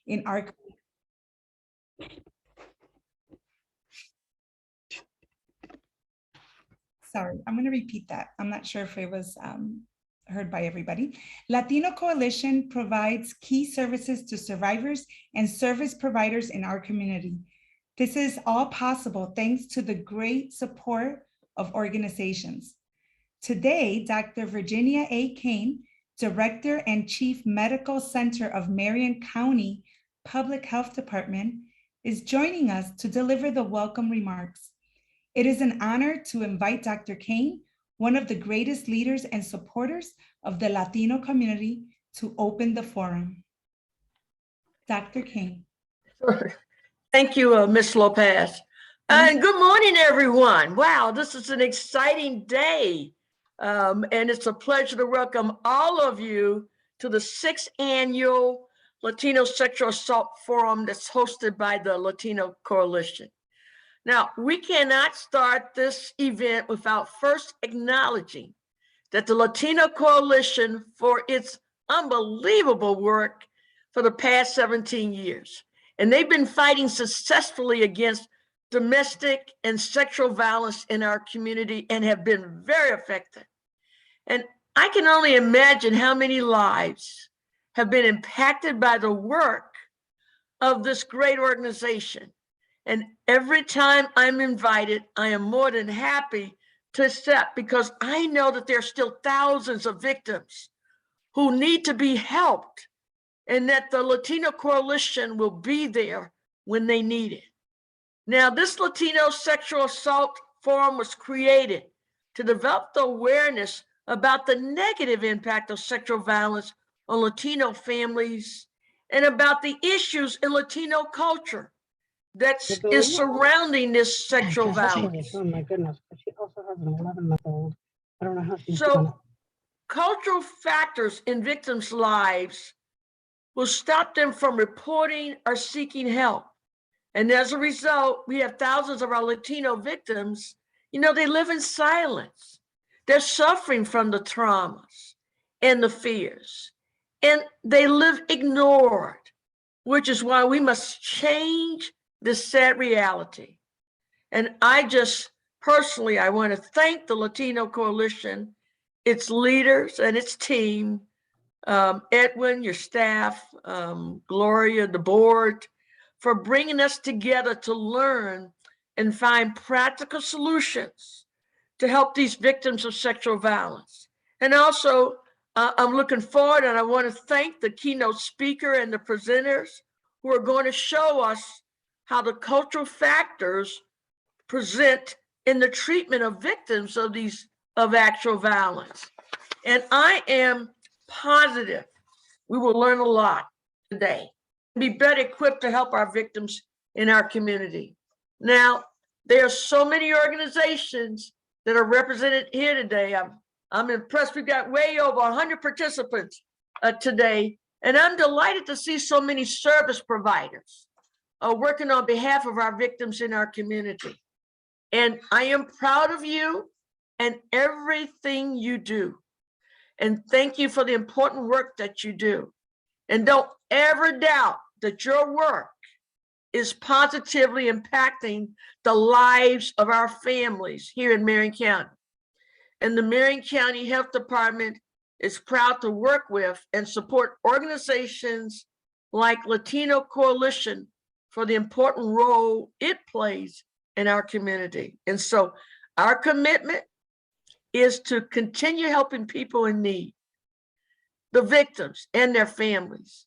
in our Sorry, I'm going to repeat that. I'm not sure if it was heard by everybody. Latino Coalition provides key services to survivors and service providers in our community. This is all possible thanks to the great support of organizations. Today, Dr. Virginia A. Kane, Director and Chief Medical Center of Marion County Public Health Department, is joining us to deliver the welcome remarks. It is an honor to invite Dr. Kane, one of the greatest leaders and supporters of the Latino community, to open the forum. Dr. Kane. Thank you, Ms. Lopez. And good morning, everyone. Wow, this is an exciting day. And it's a pleasure to welcome all of you to the 6th annual Latino Sexual Assault Forum that's hosted by the Latino Coalition. Now, we cannot start this event without first acknowledging that the Latino Coalition for its unbelievable work for the past 17 years. And they've been fighting successfully against domestic and sexual violence in our community and have been very effective. And I can only imagine how many lives have been impacted by the work of this great organization. And every time I'm invited, I am more than happy to accept, because I know that there are still thousands of victims who need to be helped, and that the Latino Coalition will be there when they need it. Now, this Latino Sexual Assault Forum was created to develop the awareness about the negative impact of sexual violence on Latino families and about the issues in Latino culture that is surrounding this sexual violence. Oh my goodness, but she also has an 11-month-old. I don't know how she's doing it. Cultural factors in victims' lives will stop them from reporting or seeking help. And as a result, we have thousands of our Latino victims, they live in silence. They're suffering from the traumas and the fears, and they live ignored, which is why we must change this sad reality. And I want to thank the Latino Coalition, its leaders and its team, Edwin, your staff, Gloria, the board, for bringing us together to learn and find practical solutions to help these victims of sexual violence. And also, I'm looking forward, and I want to thank the keynote speaker and the presenters who are going to show us how the cultural factors present in the treatment of victims of actual violence. And I am positive we will learn a lot today and be better equipped to help our victims in our community. Now, there are so many organizations that are represented here today. I'm impressed. We've got way over 100 participants today, and I'm delighted to see so many service providers working on behalf of our victims in our community. And I am proud of you and everything you do. And thank you for the important work that you do. And don't ever doubt that your work is positively impacting the lives of our families here in Marion County. And the Marion County Health Department is proud to work with and support organizations like Latino Coalition for the important role it plays in our community. And so our commitment is to continue helping people in need, the victims and their families,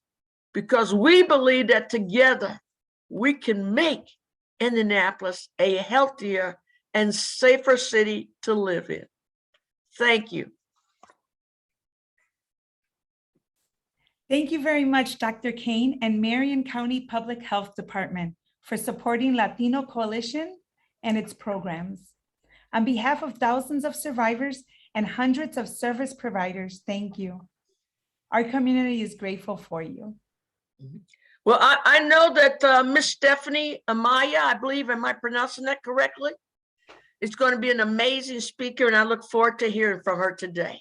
because we believe that together we can make Indianapolis a healthier and safer city to live in. Thank you. Thank you very much, Dr. Kane and Marion County Public Health Department for supporting Latino Coalition and its programs. On behalf of thousands of survivors and hundreds of service providers, thank you. Our community is grateful for you. Well, I know that Ms. Stephanie Amaya, I believe, am I pronouncing that correctly? Is going to be an amazing speaker, and I look forward to hearing from her today.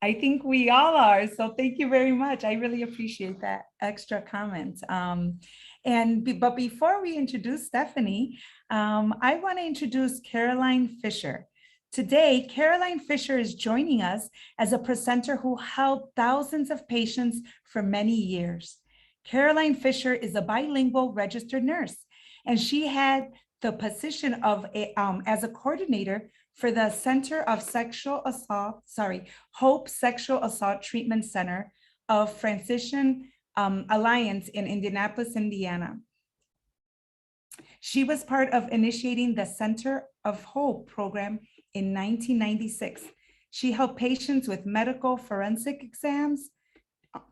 I think we all are. So thank you very much. I really appreciate that extra comment. But before we introduce Stephanie, I want to introduce Caroline Fisher. Today, Caroline Fisher is joining us as a presenter who helped thousands of patients for many years. Caroline Fisher is a bilingual registered nurse, and she had the position of as a coordinator for the Center of Sexual Assault, Hope Sexual Assault Treatment Center of Franciscan Alliance in Indianapolis, Indiana. She was part of initiating the Center of Hope program in 1996. She helped patients with medical forensic exams,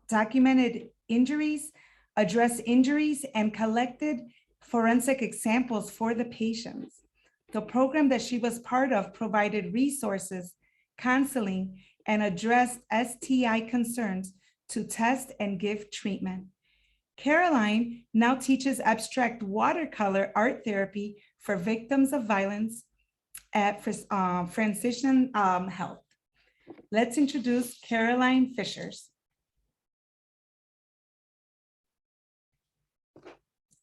documented injuries, addressed injuries, and collected forensic examples for the patients. The program that she was part of provided resources, counseling, and addressed STI concerns to test and give treatment. Caroline now teaches abstract watercolor art therapy for victims of violence at Franciscan Health. Let's introduce Caroline Fishers.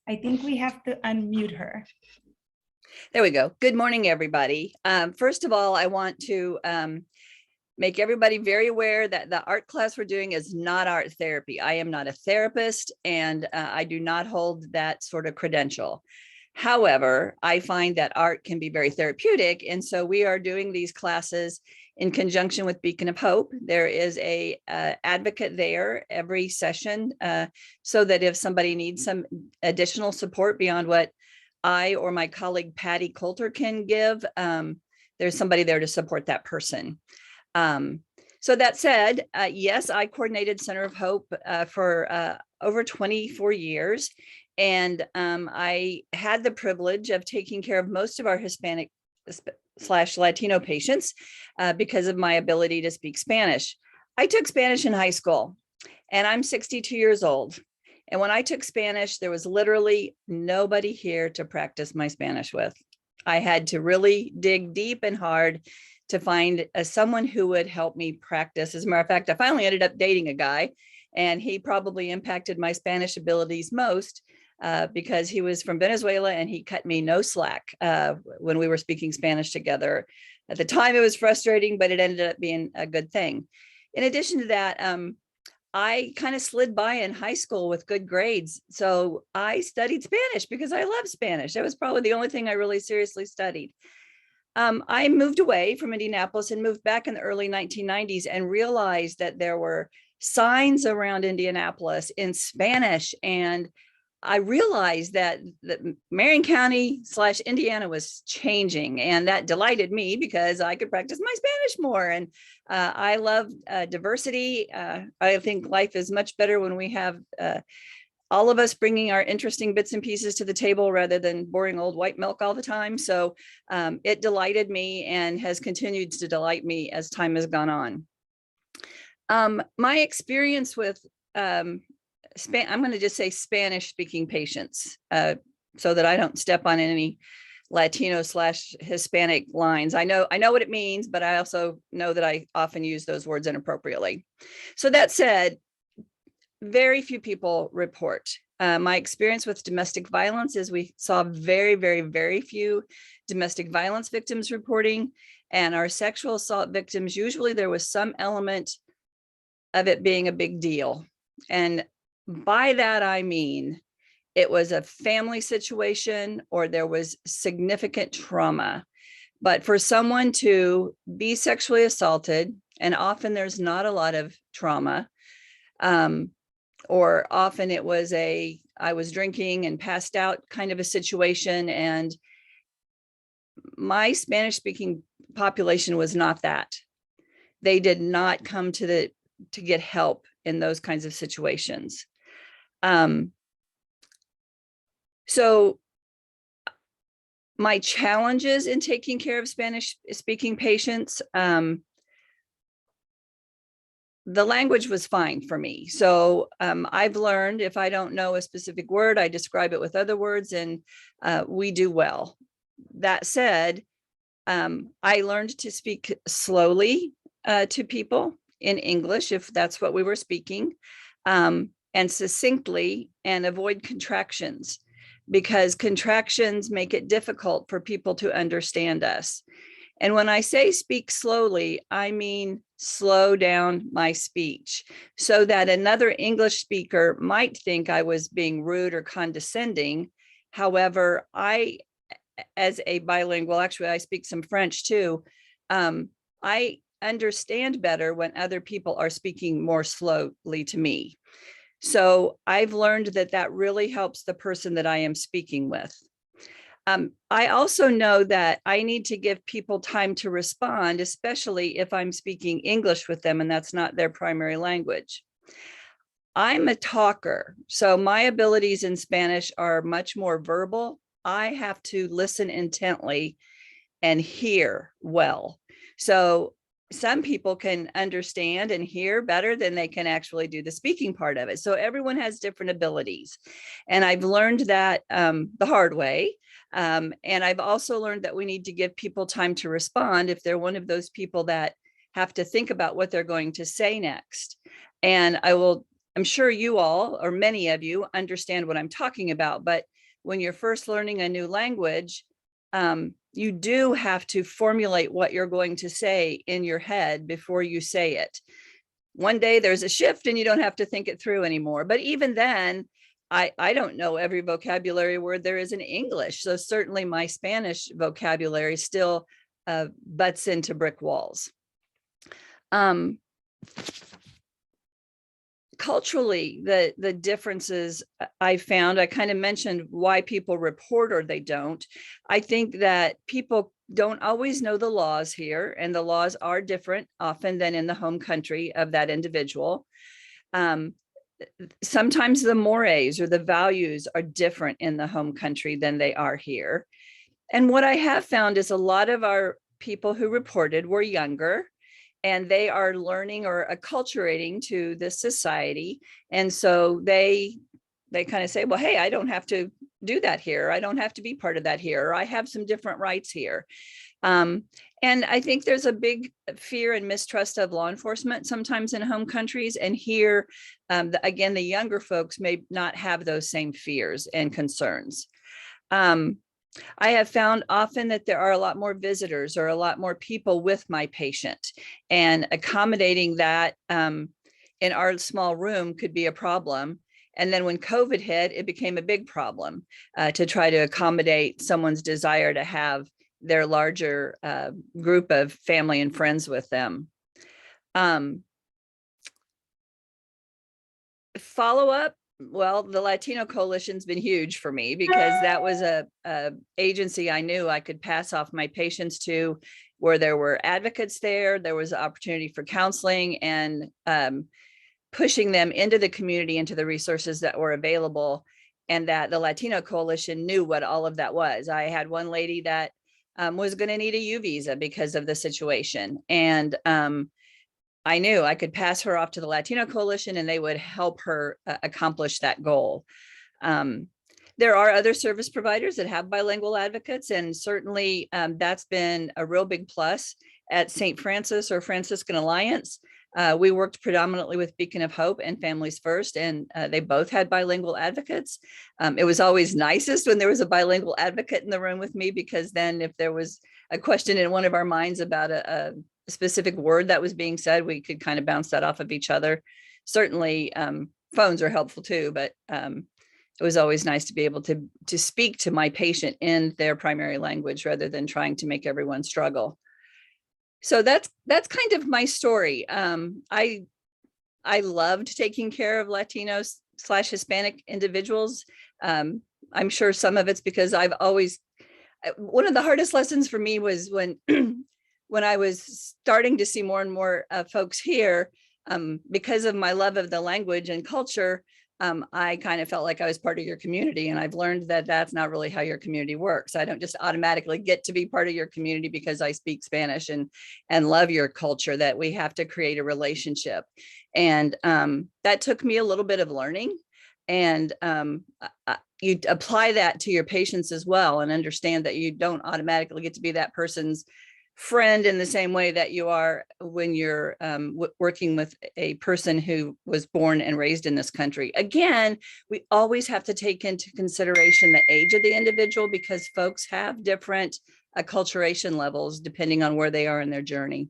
I think we have to unmute her. There we go. Good morning, everybody. First of all, I want to make everybody very aware that the art class we're doing is not art therapy. I am not a therapist, and I do not hold that sort of credential. However, I find that art can be very therapeutic, and so we are doing these classes in conjunction with Beacon of Hope. There is a advocate there every session, so that if somebody needs some additional support beyond what I or my colleague Patty Coulter can give, there's somebody there to support that person. So that said, yes, I coordinated Center of Hope for over 24 years. And I had the privilege of taking care of most of our Hispanic / Latino patients because of my ability to speak Spanish. I took Spanish in high school, and I'm 62 years old. And when I took Spanish, there was literally nobody here to practice my Spanish with. I had to really dig deep and hard to find someone who would help me practice. As a matter of fact, I finally ended up dating a guy, and he probably impacted my Spanish abilities most because he was from Venezuela, and he cut me no slack when we were speaking Spanish together. At the time, it was frustrating, but it ended up being a good thing. In addition to that, I kind of slid by in high school with good grades. So I studied Spanish because I love Spanish. That was probably the only thing I really seriously studied. I moved away from Indianapolis and moved back in the early 1990s and realized that there were signs around Indianapolis in Spanish. And I realized that Marion County / Indiana was changing, and that delighted me because I could practice my Spanish more. And I love diversity. I think life is much better when we have all of us bringing our interesting bits and pieces to the table rather than boring old white milk all the time. So it delighted me and has continued to delight me as time has gone on. My experience with I'm going to just say Spanish speaking patients so that I don't step on any Latino / Hispanic lines. I know what it means, but I also know that I often use those words inappropriately. So that said, very few people report. My experience with domestic violence is we saw very, very, very few domestic violence victims reporting, and our sexual assault victims, usually there was some element of it being a big deal. And by that, I mean, it was a family situation or there was significant trauma. But for someone to be sexually assaulted, and often there's not a lot of trauma, or often it was I was drinking and passed out kind of a situation. And my Spanish speaking population was not that. They did not come to get help in those kinds of situations. So my challenges in taking care of Spanish speaking patients, the language was fine for me. So I've learned if I don't know a specific word, I describe it with other words, and we do well. That said, I learned to speak slowly to people in English if that's what we were speaking, and succinctly, and avoid contractions, because contractions make it difficult for people to understand us. And when I say speak slowly, I mean slow down my speech so that another English speaker might think I was being rude or condescending. However, I, as a bilingual, actually, I speak some French too. I understand better when other people are speaking more slowly to me. So I've learned that that really helps the person that I am speaking with. I also know that I need to give people time to respond, especially if I'm speaking English with them and that's not their primary language. I'm a talker, so my abilities in Spanish are much more verbal. I have to listen intently and hear well. So some people can understand and hear better than they can actually do the speaking part of it. So everyone has different abilities. And I've learned that the hard way. And I've also learned that we need to give people time to respond if they're one of those people that have to think about what they're going to say next. And I'm sure you all, or many of you, understand what I'm talking about, but when you're first learning a new language, you do have to formulate what you're going to say in your head before you say it. One day there's a shift and you don't have to think it through anymore. But even then, I don't know every vocabulary word there is in English. So certainly my Spanish vocabulary still butts into brick walls. Culturally, the differences I found, I kind of mentioned why people report or they don't. I think that people don't always know the laws here, and the laws are different often than in the home country of that individual. Sometimes the mores or the values are different in the home country than they are here. And what I have found is a lot of our people who reported were younger, and they are learning or acculturating to this society. And so they kind of say, well, hey, I don't have to do that here. I don't have to be part of that here. Or I have some different rights here. And I think there's a big fear and mistrust of law enforcement sometimes in home countries. And here, again, the younger folks may not have those same fears and concerns. I have found often that there are a lot more visitors or a lot more people with my patient, and accommodating that in our small room could be a problem. And then when COVID hit, it became a big problem to try to accommodate someone's desire to have their larger group of family and friends with them. Follow-up. Well, the Latino Coalition's been huge for me because that was a agency I knew I could pass off my patients to, where there were advocates there. There was an opportunity for counseling and pushing them into the community, into the resources that were available, and that the Latino Coalition knew what all of that was. I had one lady that was going to need a U visa because of the situation. And I knew I could pass her off to the Latino Coalition and they would help her accomplish that goal. There are other service providers that have bilingual advocates, and certainly that's been a real big plus. At St. Francis or Franciscan Alliance, we worked predominantly with Beacon of Hope and Families First, and they both had bilingual advocates. It was always nicest when there was a bilingual advocate in the room with me, because then if there was a question in one of our minds about a specific word that was being said, we could kind of bounce that off of each other. Certainly phones are helpful too, but it was always nice to be able to speak to my patient in their primary language rather than trying to make everyone struggle. So that's kind of my story. I loved taking care of Latinos / Hispanic individuals. I'm sure some of it's because I've always, one of the hardest lessons for me was when when I was starting to see more and more folks here, because of my love of the language and culture, I kind of felt like I was part of your community. And I've learned that that's not really how your community works. I don't just automatically get to be part of your community because I speak Spanish and love your culture, that we have to create a relationship. And that took me a little bit of learning. And you apply that to your patients as well, and understand that you don't automatically get to be that person's friend in the same way that you are when you're working with a person who was born and raised in this country. Again, we always have to take into consideration the age of the individual because folks have different acculturation levels depending on where they are in their journey.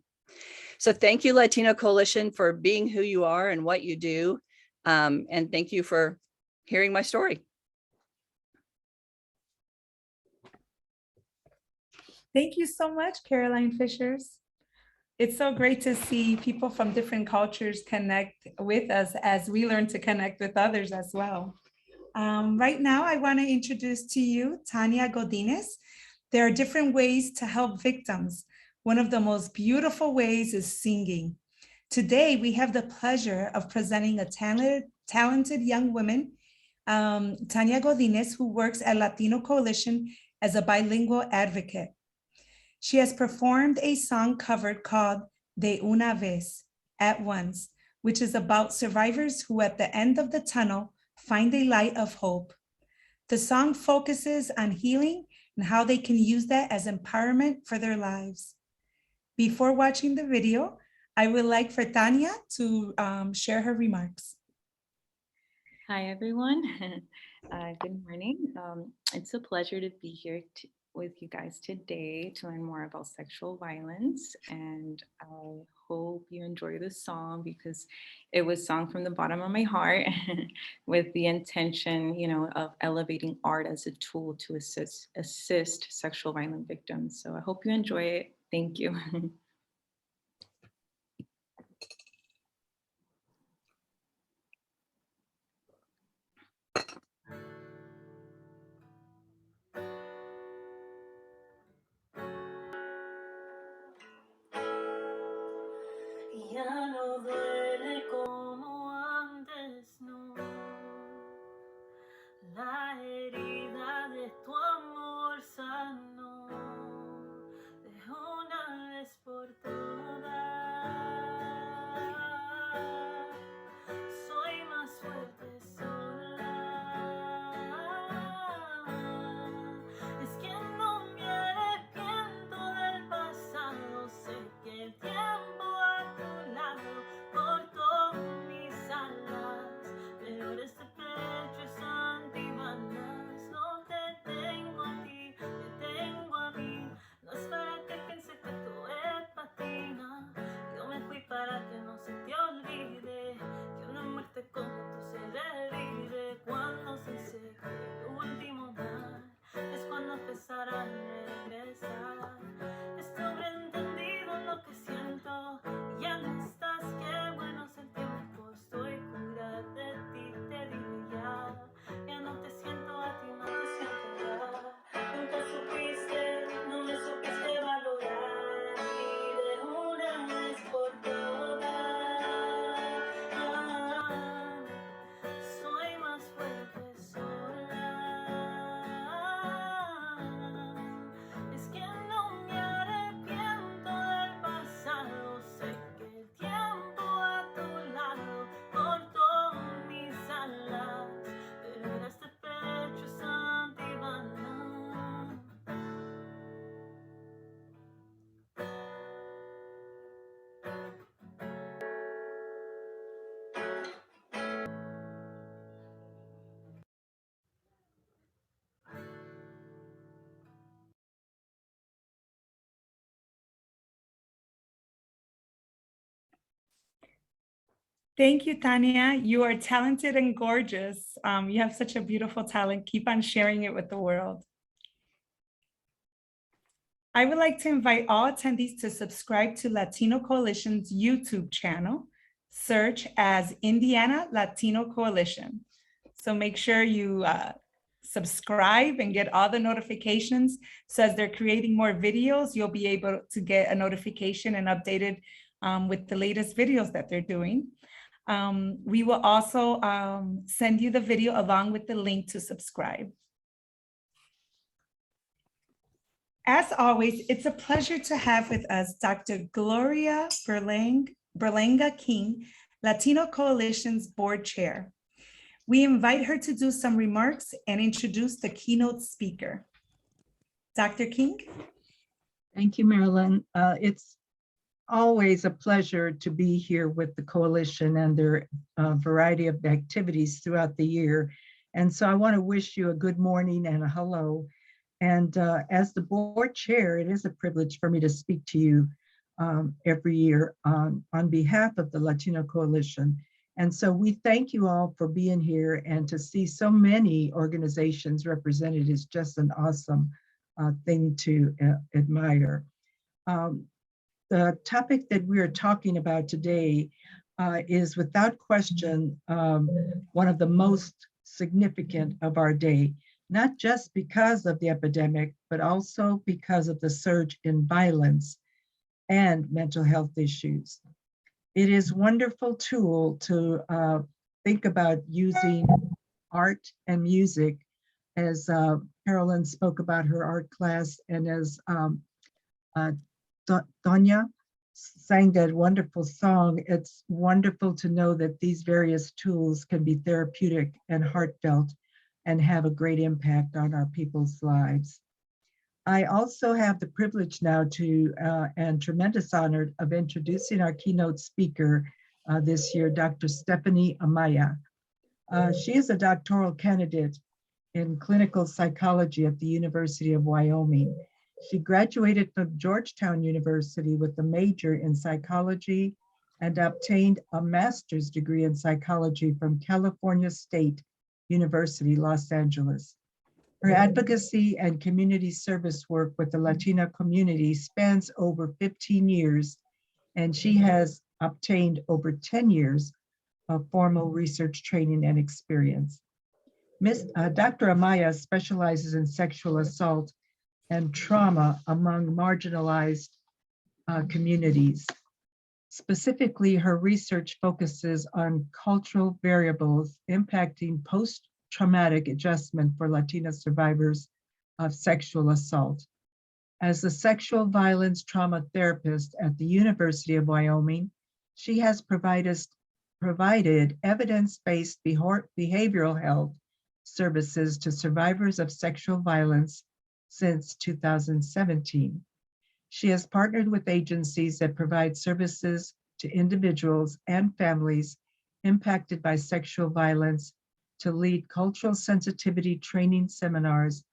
So thank you, Latino Coalition, for being who you are and what you do. And thank you for hearing my story. Thank you so much, Caroline Fishers. It's so great to see people from different cultures connect with us as we learn to connect with others as well. Right now, I want to introduce to you Tania Godinez. There are different ways to help victims. One of the most beautiful ways is singing. Today, we have the pleasure of presenting a talented young woman, Tania Godinez, who works at Latino Coalition as a bilingual advocate. She has performed a song covered called De Una Vez, At Once, which is about survivors who at the end of the tunnel find a light of hope. The song focuses on healing and how they can use that as empowerment for their lives. Before watching the video, I would like for Tania to share her remarks. Hi, everyone. Good morning. It's a pleasure to be here with you guys today to learn more about sexual violence. And I hope you enjoy this song because it was sung from the bottom of my heart with the intention, of elevating art as a tool to assist sexual violence victims. So I hope you enjoy it. Thank you. Ya no duele como antes, no. La herida de tu amor sanó de una vez por todas. Soy más fuerte sola. Es que no me arrepiento del pasado. Sé que el tiempo a tu lado cortó mis alas, pero ahora este pecho es antibalas. No te tengo a ti, te tengo a mí. No es para que piense que tú eres patina. Yo me fui para que no se te olvide que una muerte como tú se revive. Cuando se seque el último mar, es cuando empezará a regresar. Estuve entendido en lo que siento, ya no estás, qué bueno es el tiempo. Estoy cura de ti, te digo ya. Ya no te siento a ti, no te siento ya. Nunca supiste, no me supiste valorar. Y de una vez por todas, soy más fuerte sola. Es que no me arrepiento del pasado. Sé que el tiempo a tu lado cortó mis alas, pero ahora este pecho es antibalas. Thank you, Tania. You are talented and gorgeous. You have such a beautiful talent. Keep on sharing it with the world. I would like to invite all attendees to subscribe to Latino Coalition's YouTube channel. Search as Indiana Latino Coalition. So make sure you subscribe and get all the notifications. So as they're creating more videos, you'll be able to get a notification and updated with the latest videos that they're doing. We will also send you the video along with the link to subscribe. As always, it's a pleasure to have with us Dr. Gloria Berlanga King, Latino Coalition's board chair. We invite her to do some remarks and introduce the keynote speaker. Dr. King? Thank you, Marilyn. It's always a pleasure to be here with the coalition and their variety of activities throughout the year. And so I want to wish you a good morning and a hello. And as the board chair, it is a privilege for me to speak to you every year on behalf of the Latino Coalition. And so we thank you all for being here, and to see so many organizations represented is just an awesome thing to admire. The topic that we are talking about today is without question one of the most significant of our day, not just because of the epidemic, but also because of the surge in violence and mental health issues. It is a wonderful tool to think about using art and music, as Carolyn spoke about her art class, and as Donya sang that wonderful song. It's wonderful to know that these various tools can be therapeutic and heartfelt and have a great impact on our people's lives. I also have the privilege now to, and tremendous honor of introducing our keynote speaker this year, Dr. Stephanie Amaya. She is a doctoral candidate in clinical psychology at the University of Wyoming. She graduated from Georgetown University with a major in psychology and obtained a master's degree in psychology from California State University, Los Angeles. Her advocacy and community service work with the Latino community spans over 15 years, and she has obtained over 10 years of formal research training and experience. Dr. Amaya specializes in sexual assault and trauma among marginalized communities. Specifically, her research focuses on cultural variables impacting post-traumatic adjustment for Latina survivors of sexual assault. As a sexual violence trauma therapist at the University of Wyoming, she has provided evidence-based behavioral health services to survivors of sexual violence since 2017. She has partnered with agencies that provide services to individuals and families impacted by sexual violence to lead cultural sensitivity training seminars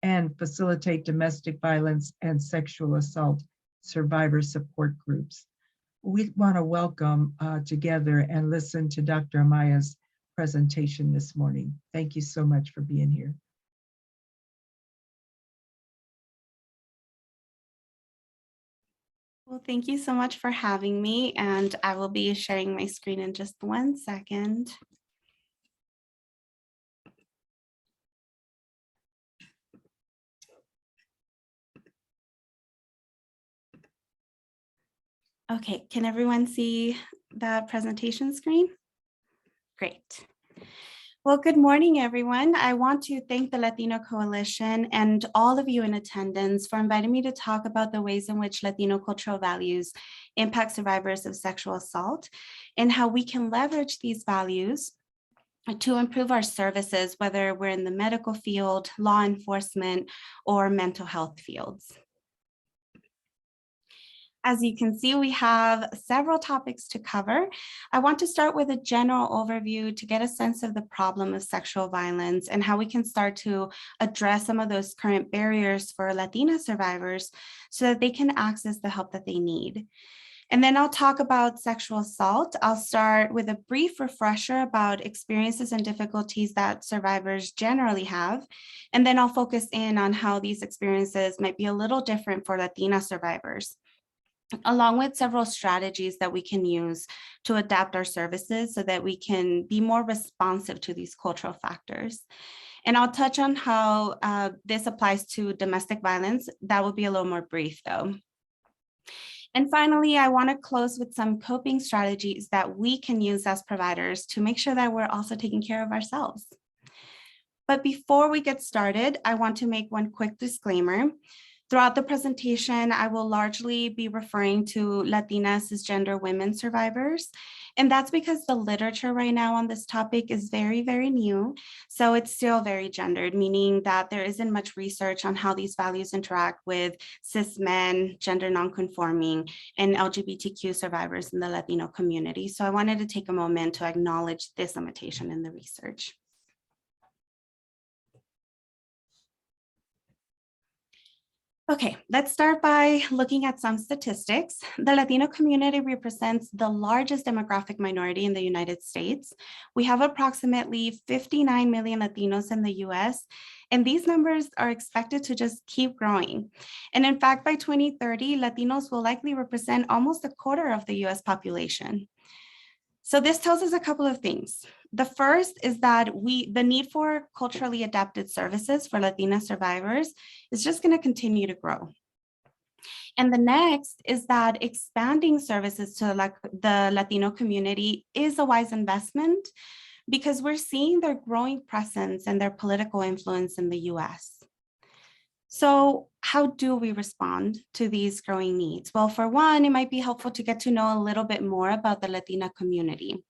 and facilitate domestic violence and sexual assault survivor support groups. We want to welcome together and listen to Dr. Amaya's presentation this morning. Thank you so much for being here. Well, thank you so much for having me, and I will be sharing my screen in just 1 second. Okay, can everyone see the presentation screen? Great. Well, good morning, everyone. I want to thank the Latino Coalition and all of you in attendance for inviting me to talk about the ways in which Latino cultural values impact survivors of sexual assault and how we can leverage these values to improve our services, whether we're in the medical field, law enforcement, or mental health fields. As you can see, we have several topics to cover. I want to start with a general overview to get a sense of the problem of sexual violence and how we can start to address some of those current barriers for Latina survivors so that they can access the help that they need. And then I'll talk about sexual assault. I'll start with a brief refresher about experiences and difficulties that survivors generally have. And then I'll focus in on how these experiences might be a little different for Latina survivors, along with several strategies that we can use to adapt our services so that we can be more responsive to these cultural factors. And I'll touch on how this applies to domestic violence. That will be a little more brief though. And finally, I want to close with some coping strategies that we can use as providers to make sure that we're also taking care of ourselves. But before we get started, I want to make one quick disclaimer. Throughout the presentation, I will largely be referring to Latina cisgender women survivors. And that's because the literature right now on this topic is very, very new. So it's still very gendered, meaning that there isn't much research on how these values interact with cis men, gender nonconforming, and LGBTQ survivors in the Latino community. So I wanted to take a moment to acknowledge this limitation in the research. Okay, let's start by looking at some statistics. The Latino community represents the largest demographic minority in the United States. We have approximately 59 million Latinos in the US, and these numbers are expected to just keep growing. And in fact, by 2030, Latinos will likely represent almost a quarter of the US population. So this tells us a couple of things. The first is that the need for culturally adapted services for Latina survivors is just going to continue to grow. And the next is that expanding services to the Latino community is a wise investment because we're seeing their growing presence and their political influence in the US. So how do we respond to these growing needs? Well, for one, it might be helpful to get to know a little bit more about the Latina community.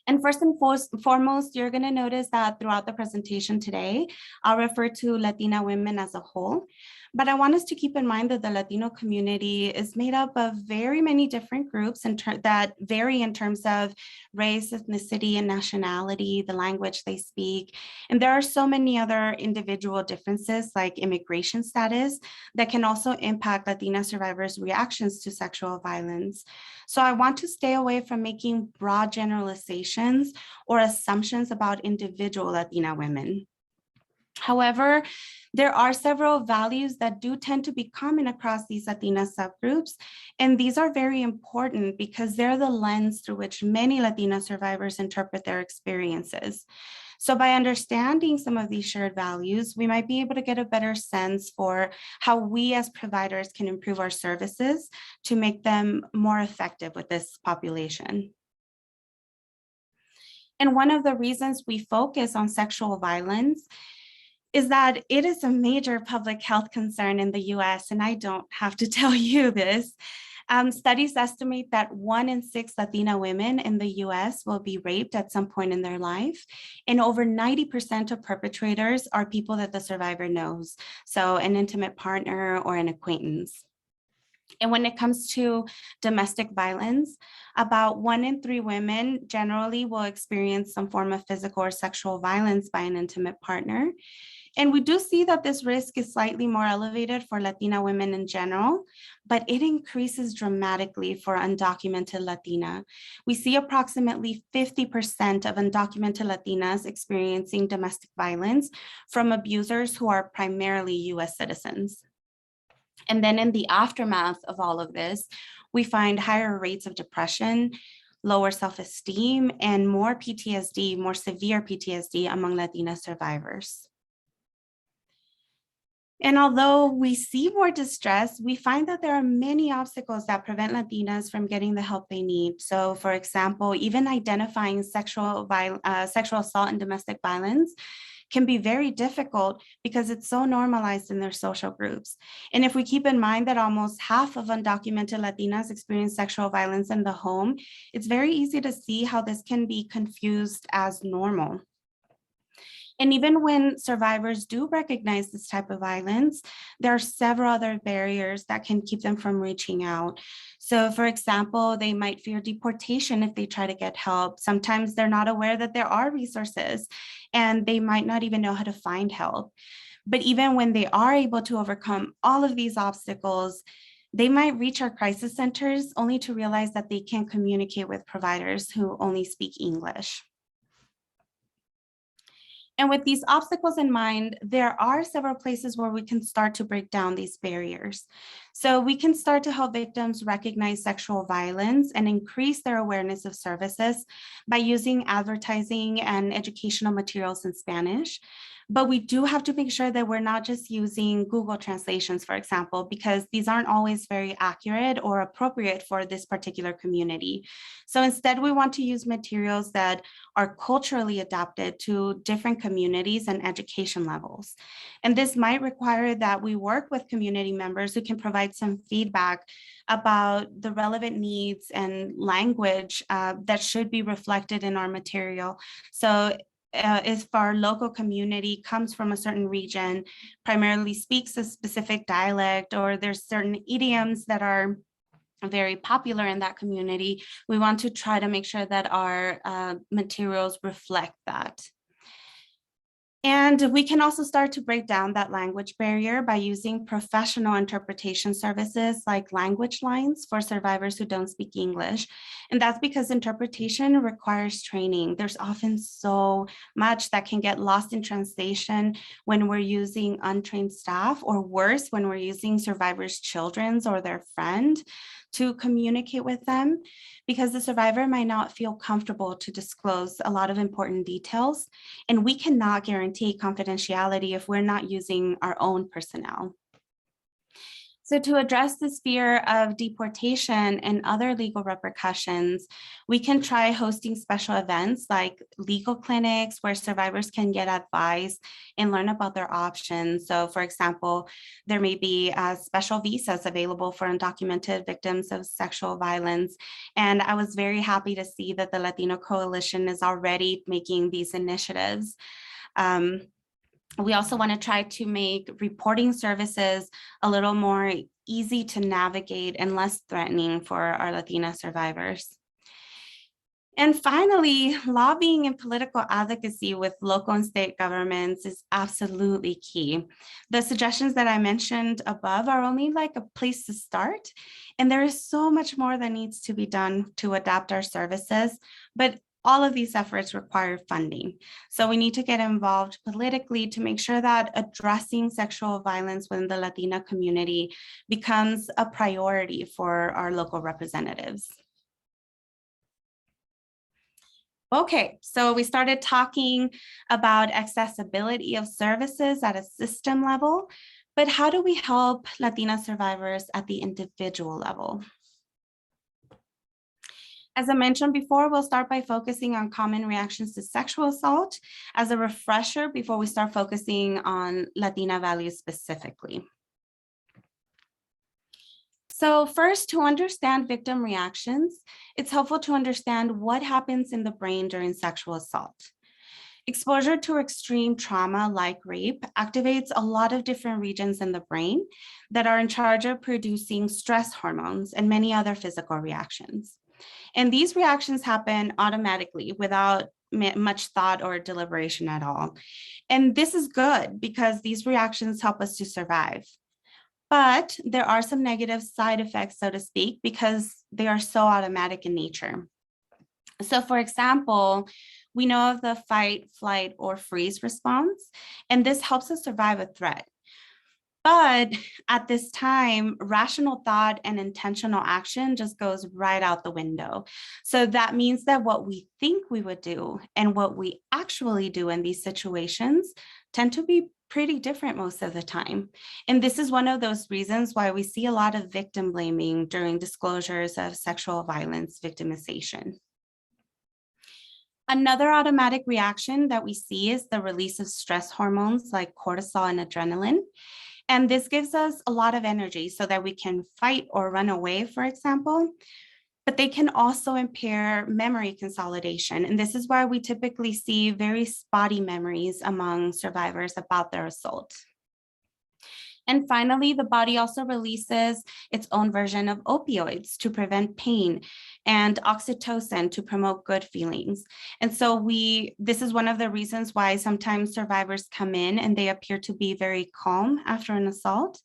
And first and foremost, you're going to notice that throughout the presentation today, I'll refer to Latina women as a whole. But I want us to keep in mind that the Latino community is made up of very many different groups that vary in terms of race, ethnicity, and nationality, the language they speak. And there are so many other individual differences like immigration status that can also impact Latina survivors' reactions to sexual violence. So I want to stay away from making broad generalizations or assumptions about individual Latina women. However, there are several values that do tend to be common across these Latina subgroups, and these are very important because they're the lens through which many Latina survivors interpret their experiences. So by understanding some of these shared values, we might be able to get a better sense for how we as providers can improve our services to make them more effective with this population. And one of the reasons we focus on sexual violence is that it is a major public health concern in the US, and I don't have to tell you this. Studies estimate that 1 in 6 Latina women in the US will be raped at some point in their life, and over 90% of perpetrators are people that the survivor knows, so an intimate partner or an acquaintance. And when it comes to domestic violence, about 1 in 3 women generally will experience some form of physical or sexual violence by an intimate partner. And we do see that this risk is slightly more elevated for Latina women in general, but it increases dramatically for undocumented Latina. We see approximately 50% of undocumented Latinas experiencing domestic violence from abusers who are primarily US citizens. And then in the aftermath of all of this, we find higher rates of depression, lower self-esteem, and more PTSD, more severe PTSD among Latina survivors. And although we see more distress, we find that there are many obstacles that prevent Latinas from getting the help they need. So for example, even identifying sexual assault and domestic violence can be very difficult because it's so normalized in their social groups. And if we keep in mind that almost half of undocumented Latinas experience sexual violence in the home, it's very easy to see how this can be confused as normal. And even when survivors do recognize this type of violence, there are several other barriers that can keep them from reaching out. So for example, they might fear deportation if they try to get help. Sometimes they're not aware that there are resources and they might not even know how to find help. But even when they are able to overcome all of these obstacles, they might reach our crisis centers only to realize that they can't communicate with providers who only speak English. And with these obstacles in mind, there are several places where we can start to break down these barriers. So we can start to help victims recognize sexual violence and increase their awareness of services by using advertising and educational materials in Spanish. But we do have to make sure that we're not just using Google translations, for example, because these aren't always very accurate or appropriate for this particular community. So instead, we want to use materials that are culturally adapted to different communities and education levels. And this might require that we work with community members who can provide some feedback about the relevant needs and language that should be reflected in our material. So if our local community comes from a certain region, primarily speaks a specific dialect, or there's certain idioms that are very popular in that community, we want to try to make sure that our materials reflect that. And we can also start to break down that language barrier by using professional interpretation services like language lines for survivors who don't speak English. And that's because interpretation requires training. There's often so much that can get lost in translation when we're using untrained staff, or worse, when we're using survivors' children's or their friend to communicate with them, because the survivor might not feel comfortable to disclose a lot of important details, and we cannot guarantee confidentiality if we're not using our own personnel. So to address this fear of deportation and other legal repercussions, we can try hosting special events like legal clinics where survivors can get advice and learn about their options. So for example, there may be special visas available for undocumented victims of sexual violence. And I was very happy to see that the Latino Coalition is already making these initiatives. We also want to try to make reporting services a little more easy to navigate and less threatening for our Latina survivors. And finally, lobbying and political advocacy with local and state governments is absolutely key. The suggestions that I mentioned above are only like a place to start, and there is so much more that needs to be done to adapt our services, but all of these efforts require funding. So we need to get involved politically to make sure that addressing sexual violence within the Latina community becomes a priority for our local representatives. Okay, so we started talking about accessibility of services at a system level, but how do we help Latina survivors at the individual level? As I mentioned before, we'll start by focusing on common reactions to sexual assault as a refresher before we start focusing on Latina values specifically. So first, to understand victim reactions, it's helpful to understand what happens in the brain during sexual assault. Exposure to extreme trauma like rape activates a lot of different regions in the brain that are in charge of producing stress hormones and many other physical reactions. And these reactions happen automatically without much thought or deliberation at all. And this is good because these reactions help us to survive. But there are some negative side effects, so to speak, because they are so automatic in nature. So for example, we know of the fight, flight, or freeze response, and this helps us survive a threat. But at this time, rational thought and intentional action just goes right out the window. So that means that what we think we would do and what we actually do in these situations tend to be pretty different most of the time. And this is one of those reasons why we see a lot of victim blaming during disclosures of sexual violence victimization. Another automatic reaction that we see is the release of stress hormones like cortisol and adrenaline. And this gives us a lot of energy so that we can fight or run away, for example, but they can also impair memory consolidation. And this is why we typically see very spotty memories among survivors about their assault. And finally, the body also releases its own version of opioids to prevent pain and oxytocin to promote good feelings. And so this is one of the reasons why sometimes survivors come in and they appear to be very calm after an assault.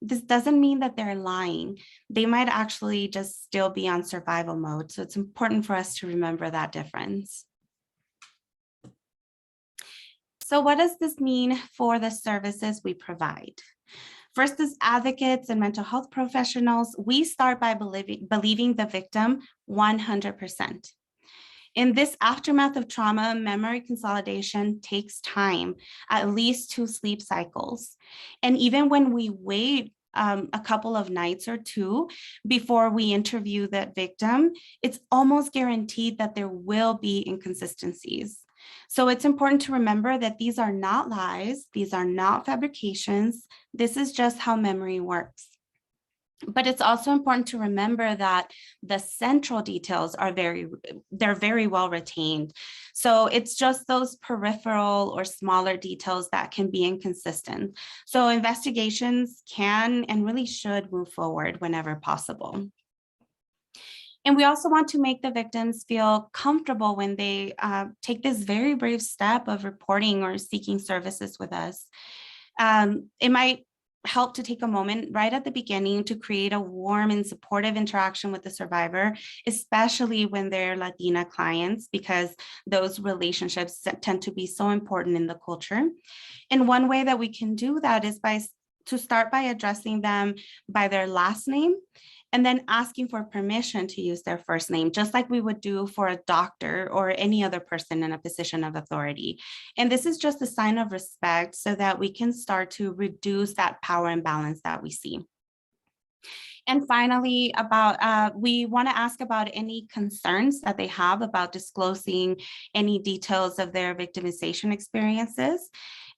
This doesn't mean that they're lying. They might actually just still be on survival mode. So it's important for us to remember that difference. So what does this mean for the services we provide? First, as advocates and mental health professionals, we start by believing the victim 100%. In this aftermath of trauma, memory consolidation takes time, at least 2 sleep cycles. And even when we wait a couple of nights or 2 before we interview that victim, it's almost guaranteed that there will be inconsistencies. So it's important to remember that these are not lies, these are not fabrications, this is just how memory works. But it's also important to remember that the central details are very well retained. So it's just those peripheral or smaller details that can be inconsistent. So investigations can and really should move forward whenever possible. And we also want to make the victims feel comfortable when they take this very brave step of reporting or seeking services with us. It might help to take a moment right at the beginning to create a warm and supportive interaction with the survivor, especially when they're Latina clients, because those relationships tend to be so important in the culture. And one way that we can do that is to start by addressing them by their last name, and then asking for permission to use their first name, just like we would do for a doctor or any other person in a position of authority. And this is just a sign of respect so that we can start to reduce that power imbalance that we see. And finally, we want to ask about any concerns that they have about disclosing any details of their victimization experiences.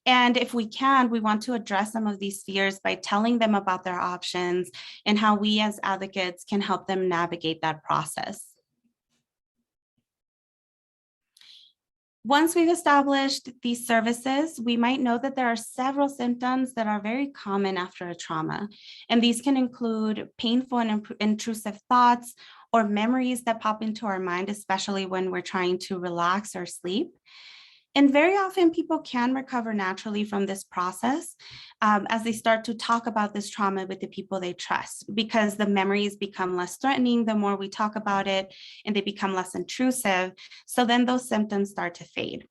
And if we can, we want to address some of these fears by telling them about their options and how we as advocates can help them navigate that process. Once we've established these services, we might know that there are several symptoms that are very common after a trauma. And these can include painful and intrusive thoughts or memories that pop into our mind, especially when we're trying to relax or sleep. And very often people can recover naturally from this process as they start to talk about this trauma with the people they trust, because the memories become less threatening the more we talk about it, and they become less intrusive. So then those symptoms start to fade.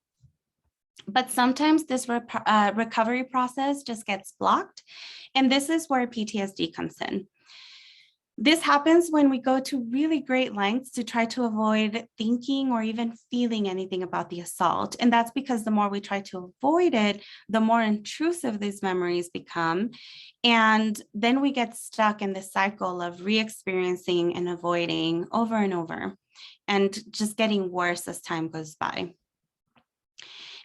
But sometimes this recovery process just gets blocked. And this is where PTSD comes in. This happens when we go to really great lengths to try to avoid thinking or even feeling anything about the assault. And that's because the more we try to avoid it, the more intrusive these memories become. And then we get stuck in this cycle of re-experiencing and avoiding over and over, and just getting worse as time goes by.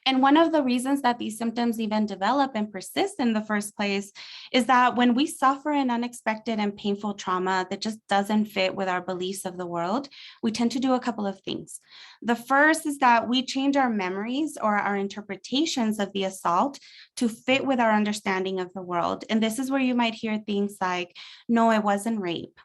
And one of the reasons that these symptoms even develop and persist in the first place is that when we suffer an unexpected and painful trauma that just doesn't fit with our beliefs of the world, we tend to do a couple of things. The first is that we change our memories or our interpretations of the assault to fit with our understanding of the world. And this is where you might hear things like, no, it wasn't rape.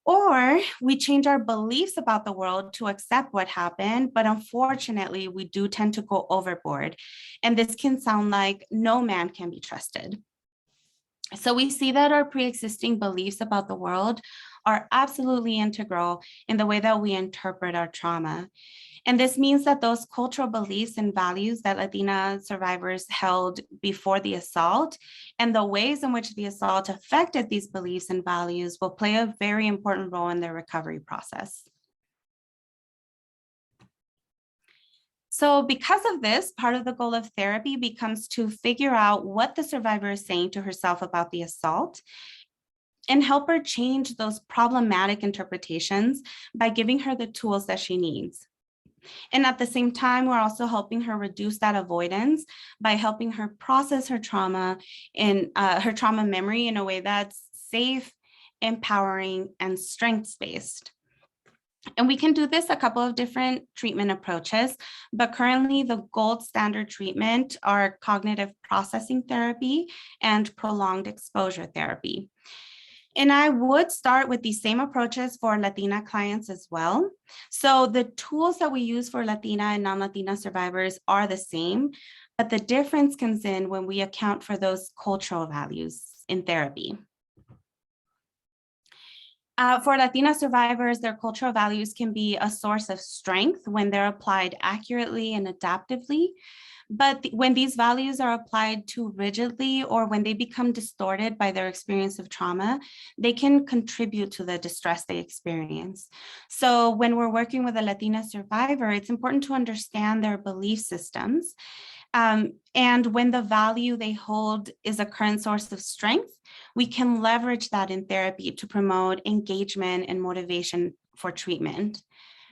Or we change our beliefs about the world to accept what happened, but unfortunately, we do tend to go overboard. And this can sound like no man can be trusted. So we see that our pre-existing beliefs about the world are absolutely integral in the way that we interpret our trauma. And this means that those cultural beliefs and values that Latina survivors held before the assault and the ways in which the assault affected these beliefs and values will play a very important role in their recovery process. So because of this, part of the goal of therapy becomes to figure out what the survivor is saying to herself about the assault and help her change those problematic interpretations by giving her the tools that she needs. And at the same time, we're also helping her reduce that avoidance by helping her process her trauma in her trauma memory in a way that's safe, empowering, and strengths-based. And we can do this a couple of different treatment approaches, but currently the gold standard treatment are cognitive processing therapy and prolonged exposure therapy. And I would start with the same approaches for Latina clients as well. So the tools that we use for Latina and non-Latina survivors are the same, but the difference comes in when we account for those cultural values in therapy. For Latina survivors, their cultural values can be a source of strength when they're applied accurately and adaptively. But when these values are applied too rigidly or when they become distorted by their experience of trauma, they can contribute to the distress they experience. So when we're working with a Latina survivor, it's important to understand their belief systems. And when the value they hold is a current source of strength, we can leverage that in therapy to promote engagement and motivation for treatment.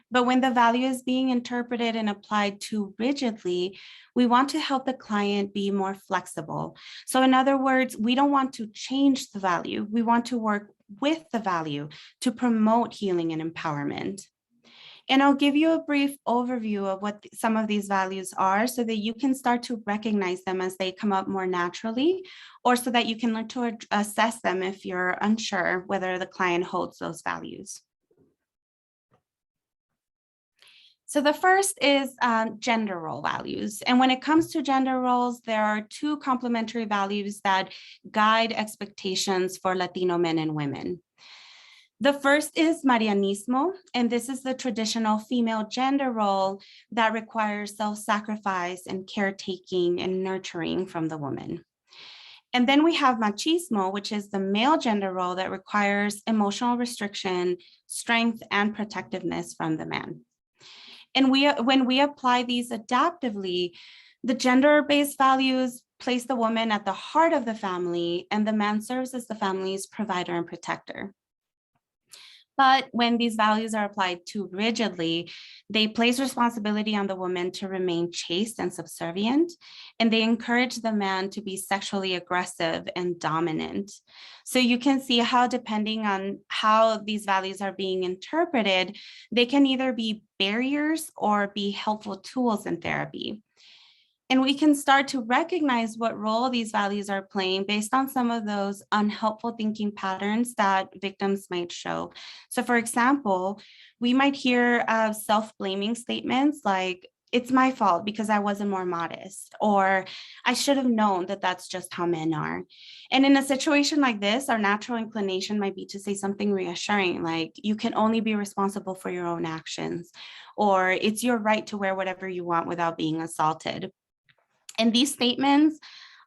But when the value is being interpreted and applied too rigidly, we want to help the client be more flexible. So in other words, we don't want to change the value. We want to work with the value to promote healing and empowerment. And I'll give you a brief overview of what some of these values are so that you can start to recognize them as they come up more naturally, or so that you can learn to assess them if you're unsure whether the client holds those values. So the first is gender role values. And when it comes to gender roles, there are two complementary values that guide expectations for Latino men and women. The first is Marianismo, and this is the traditional female gender role that requires self-sacrifice and caretaking and nurturing from the woman. And then we have Machismo, which is the male gender role that requires emotional restriction, strength, and protectiveness from the man. And when we apply these adaptively, the gender-based values place the woman at the heart of the family, and the man serves as the family's provider and protector. But when these values are applied too rigidly, they place responsibility on the woman to remain chaste and subservient, and they encourage the man to be sexually aggressive and dominant. So you can see how, depending on how these values are being interpreted, they can either be barriers or be helpful tools in therapy. And we can start to recognize what role these values are playing based on some of those unhelpful thinking patterns that victims might show. So for example, we might hear self-blaming statements like, it's my fault because I wasn't more modest, or I should have known that that's just how men are. And in a situation like this, our natural inclination might be to say something reassuring, like, you can only be responsible for your own actions, or it's your right to wear whatever you want without being assaulted. And these statements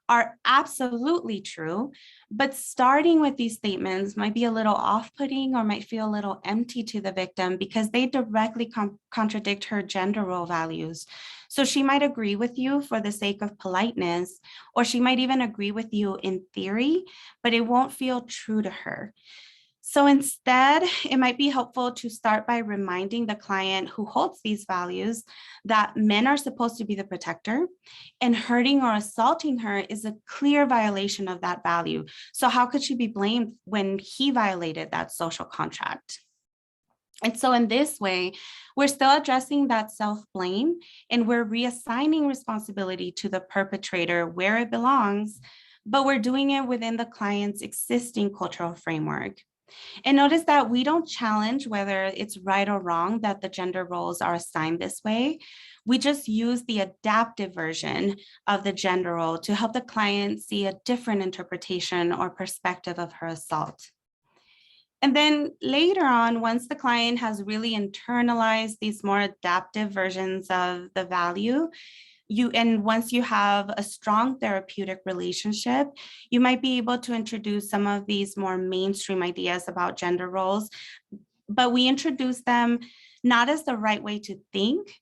are absolutely true, but starting with these statements might be a little off-putting or might feel a little empty to the victim because they directly contradict her gender role values. So she might agree with you for the sake of politeness, or she might even agree with you in theory, but it won't feel true to her. So instead, it might be helpful to start by reminding the client who holds these values that men are supposed to be the protector, and hurting or assaulting her is a clear violation of that value. So how could she be blamed when he violated that social contract? And so in this way, we're still addressing that self-blame, and we're reassigning responsibility to the perpetrator where it belongs, but we're doing it within the client's existing cultural framework. And notice that we don't challenge whether it's right or wrong that the gender roles are assigned this way. We just use the adaptive version of the gender role to help the client see a different interpretation or perspective of her assault. And then later on, once the client has really internalized these more adaptive versions of the value, and once you have a strong therapeutic relationship, you might be able to introduce some of these more mainstream ideas about gender roles, but we introduce them not as the right way to think,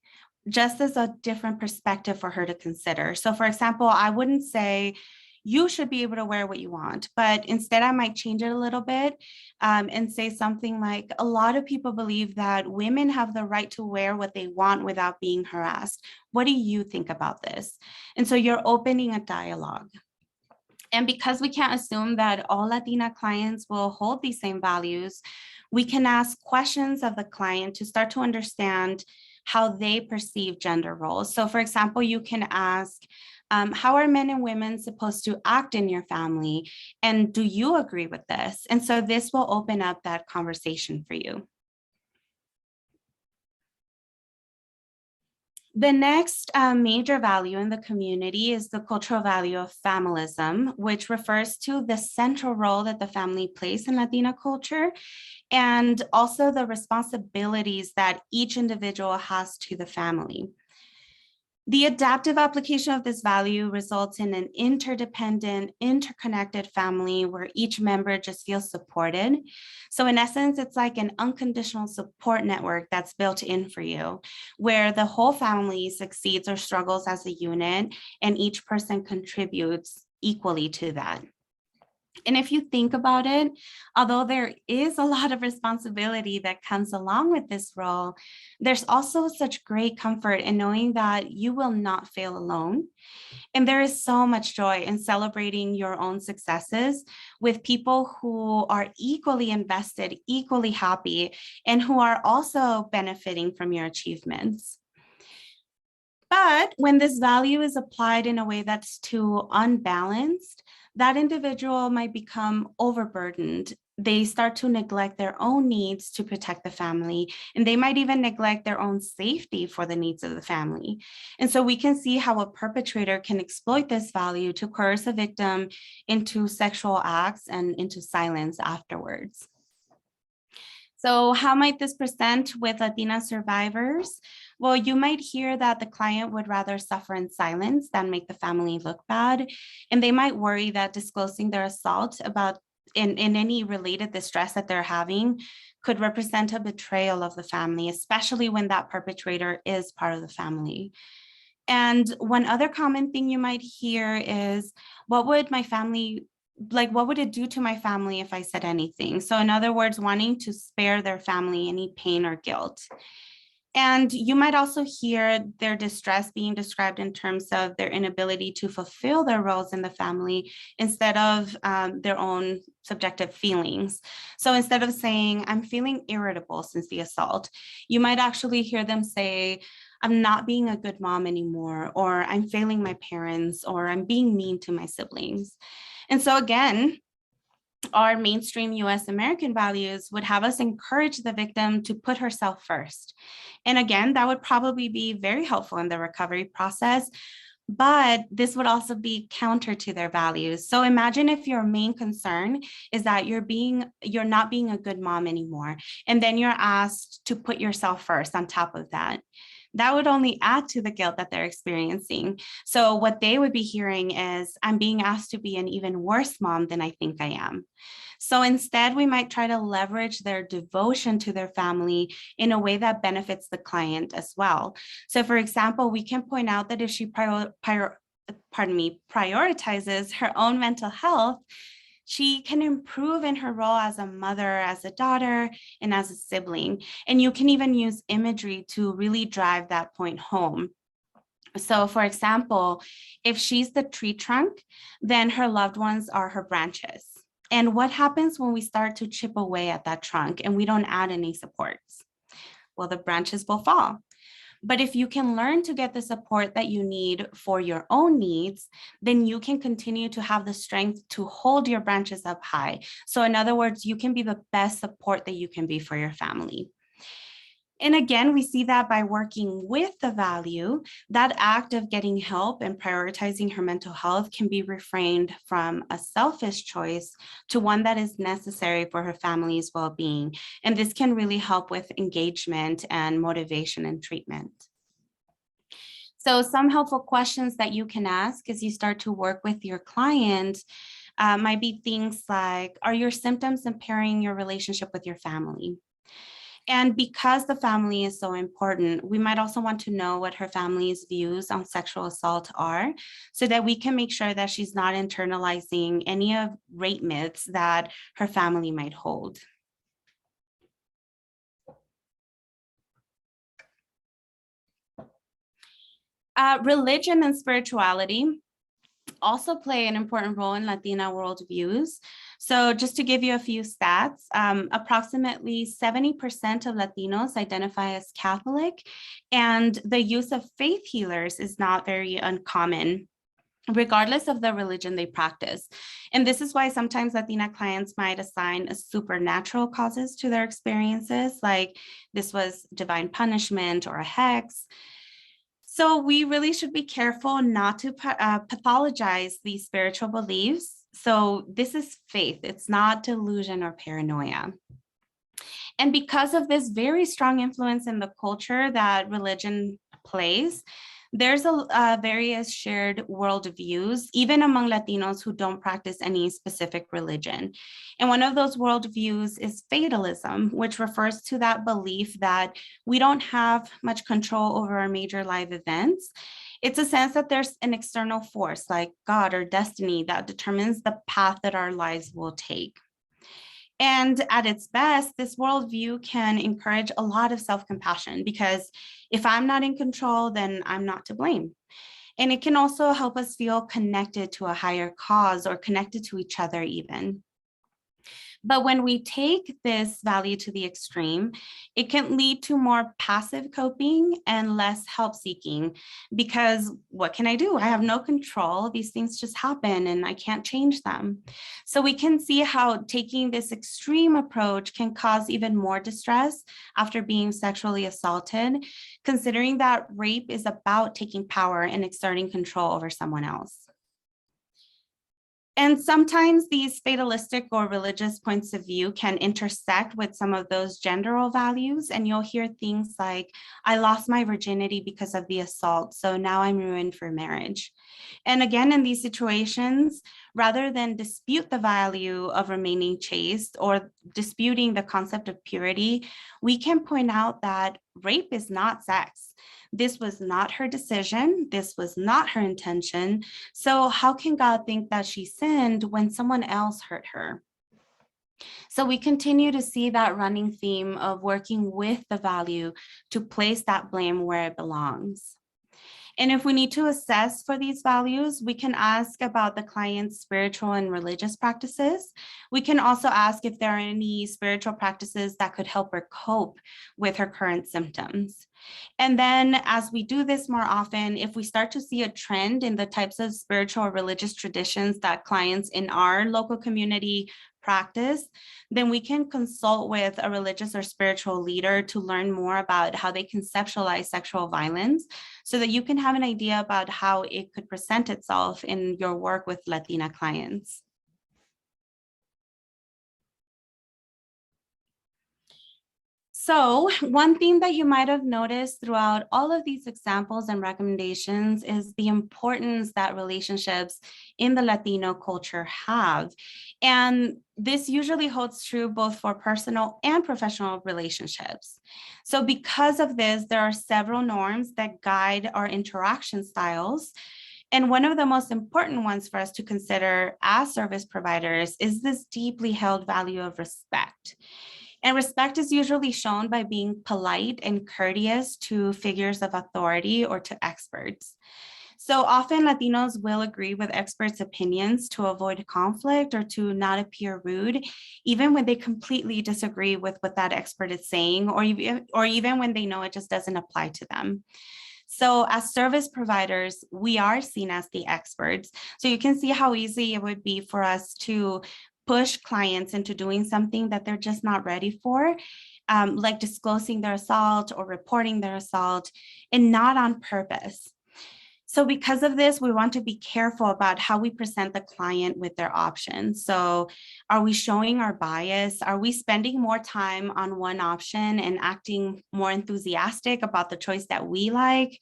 just as a different perspective for her to consider. So for example, I wouldn't say, you should be able to wear what you want, but instead I might change it a little bit and say something like, a lot of people believe that women have the right to wear what they want without being harassed. What do you think about this? And so you're opening a dialogue. And because we can't assume that all Latina clients will hold these same values, we can ask questions of the client to start to understand how they perceive gender roles. So for example, you can ask, how are men and women supposed to act in your family? And do you agree with this? And so this will open up that conversation for you. The next major value in the community is the cultural value of familism, which refers to the central role that the family plays in Latina culture, and also the responsibilities that each individual has to the family. The adaptive application of this value results in an interdependent, interconnected family where each member just feels supported. So in essence, it's like an unconditional support network that's built in for you, where the whole family succeeds or struggles as a unit, and each person contributes equally to that. And if you think about it, although there is a lot of responsibility that comes along with this role, there's also such great comfort in knowing that you will not fail alone. And there is so much joy in celebrating your own successes with people who are equally invested, equally happy, and who are also benefiting from your achievements. But when this value is applied in a way that's too unbalanced, that individual might become overburdened. They start to neglect their own needs to protect the family, and they might even neglect their own safety for the needs of the family. And so we can see how a perpetrator can exploit this value to coerce a victim into sexual acts and into silence afterwards. So how might this present with Latina survivors? Well, you might hear that the client would rather suffer in silence than make the family look bad. And they might worry that disclosing their assault about in any related distress that they're having could represent a betrayal of the family, especially when that perpetrator is part of the family. And one other common thing you might hear is, what would my family what would it do to my family if I said anything? So in other words, wanting to spare their family any pain or guilt. And you might also hear their distress being described in terms of their inability to fulfill their roles in the family instead of their own subjective feelings. So instead of saying, I'm feeling irritable since the assault, you might actually hear them say, I'm not being a good mom anymore, or I'm failing my parents, or I'm being mean to my siblings. And so again, our mainstream US American values would have us encourage the victim to put herself first. And again, that would probably be very helpful in the recovery process, but this would also be counter to their values. So imagine if your main concern is that you're not being a good mom anymore, and then you're asked to put yourself first on top of that. That would only add to the guilt that they're experiencing. So what they would be hearing is, I'm being asked to be an even worse mom than I think I am. So instead, we might try to leverage their devotion to their family in a way that benefits the client as well. So for example, we can point out that if she prioritizes her own mental health, she can improve in her role as a mother, as a daughter, and as a sibling. And you can even use imagery to really drive that point home. So for example, if she's the tree trunk, then her loved ones are her branches. And what happens when we start to chip away at that trunk and we don't add any supports? Well, the branches will fall. But if you can learn to get the support that you need for your own needs, then you can continue to have the strength to hold your branches up high. So in other words, you can be the best support that you can be for your family. And again, we see that by working with the value, that act of getting help and prioritizing her mental health can be refrained from a selfish choice to one that is necessary for her family's well-being. And this can really help with engagement and motivation and treatment. So some helpful questions that you can ask as you start to work with your client might be things like, are your symptoms impairing your relationship with your family? And because the family is so important, we might also want to know what her family's views on sexual assault are, so that we can make sure that she's not internalizing any of rape myths that her family might hold. Religion and spirituality also play an important role in Latina worldviews. So just to give you a few stats, approximately 70% of Latinos identify as Catholic, and the use of faith healers is not very uncommon, regardless of the religion they practice. And this is why sometimes Latina clients might assign supernatural causes to their experiences, like this was divine punishment or a hex. So we really should be careful not to pathologize these spiritual beliefs. So this is faith, it's not delusion or paranoia. And because of this very strong influence in the culture that religion plays, There's various shared worldviews, even among Latinos who don't practice any specific religion. And one of those worldviews is fatalism, which refers to that belief that we don't have much control over our major life events. It's a sense that there's an external force like God or destiny that determines the path that our lives will take. And at its best, this worldview can encourage a lot of self-compassion because if I'm not in control, then I'm not to blame. And it can also help us feel connected to a higher cause or connected to each other even. But when we take this value to the extreme, it can lead to more passive coping and less help seeking because what can I do? I have no control. These things just happen and I can't change them. So we can see how taking this extreme approach can cause even more distress after being sexually assaulted, considering that rape is about taking power and exerting control over someone else. And sometimes these fatalistic or religious points of view can intersect with some of those gender values. And you'll hear things like, I lost my virginity because of the assault, so now I'm ruined for marriage. And again, in these situations, rather than dispute the value of remaining chaste or disputing the concept of purity, we can point out that rape is not sex. This was not her decision. This was not her intention. So how can God think that she sinned when someone else hurt her? So we continue to see that running theme of working with the value to place that blame where it belongs. And if we need to assess for these values, we can ask about the client's spiritual and religious practices. We can also ask if there are any spiritual practices that could help her cope with her current symptoms. And then as we do this more often, if we start to see a trend in the types of spiritual or religious traditions that clients in our local community practice, then we can consult with a religious or spiritual leader to learn more about how they conceptualize sexual violence so that you can have an idea about how it could present itself in your work with Latina clients. So one thing that you might have noticed throughout all of these examples and recommendations is the importance that relationships in the Latino culture have. And this usually holds true both for personal and professional relationships. So because of this, there are several norms that guide our interaction styles. And one of the most important ones for us to consider as service providers is this deeply held value of respect. And respect is usually shown by being polite and courteous to figures of authority or to experts. So often Latinos will agree with experts' opinions to avoid conflict or to not appear rude, even when they completely disagree with what that expert is saying, or even when they know it just doesn't apply to them. So as service providers, we are seen as the experts. So you can see how easy it would be for us to push clients into doing something that they're just not ready for, like disclosing their assault or reporting their assault, and not on purpose. So because of this, we want to be careful about how we present the client with their options. So are we showing our bias? Are we spending more time on one option and acting more enthusiastic about the choice that we like?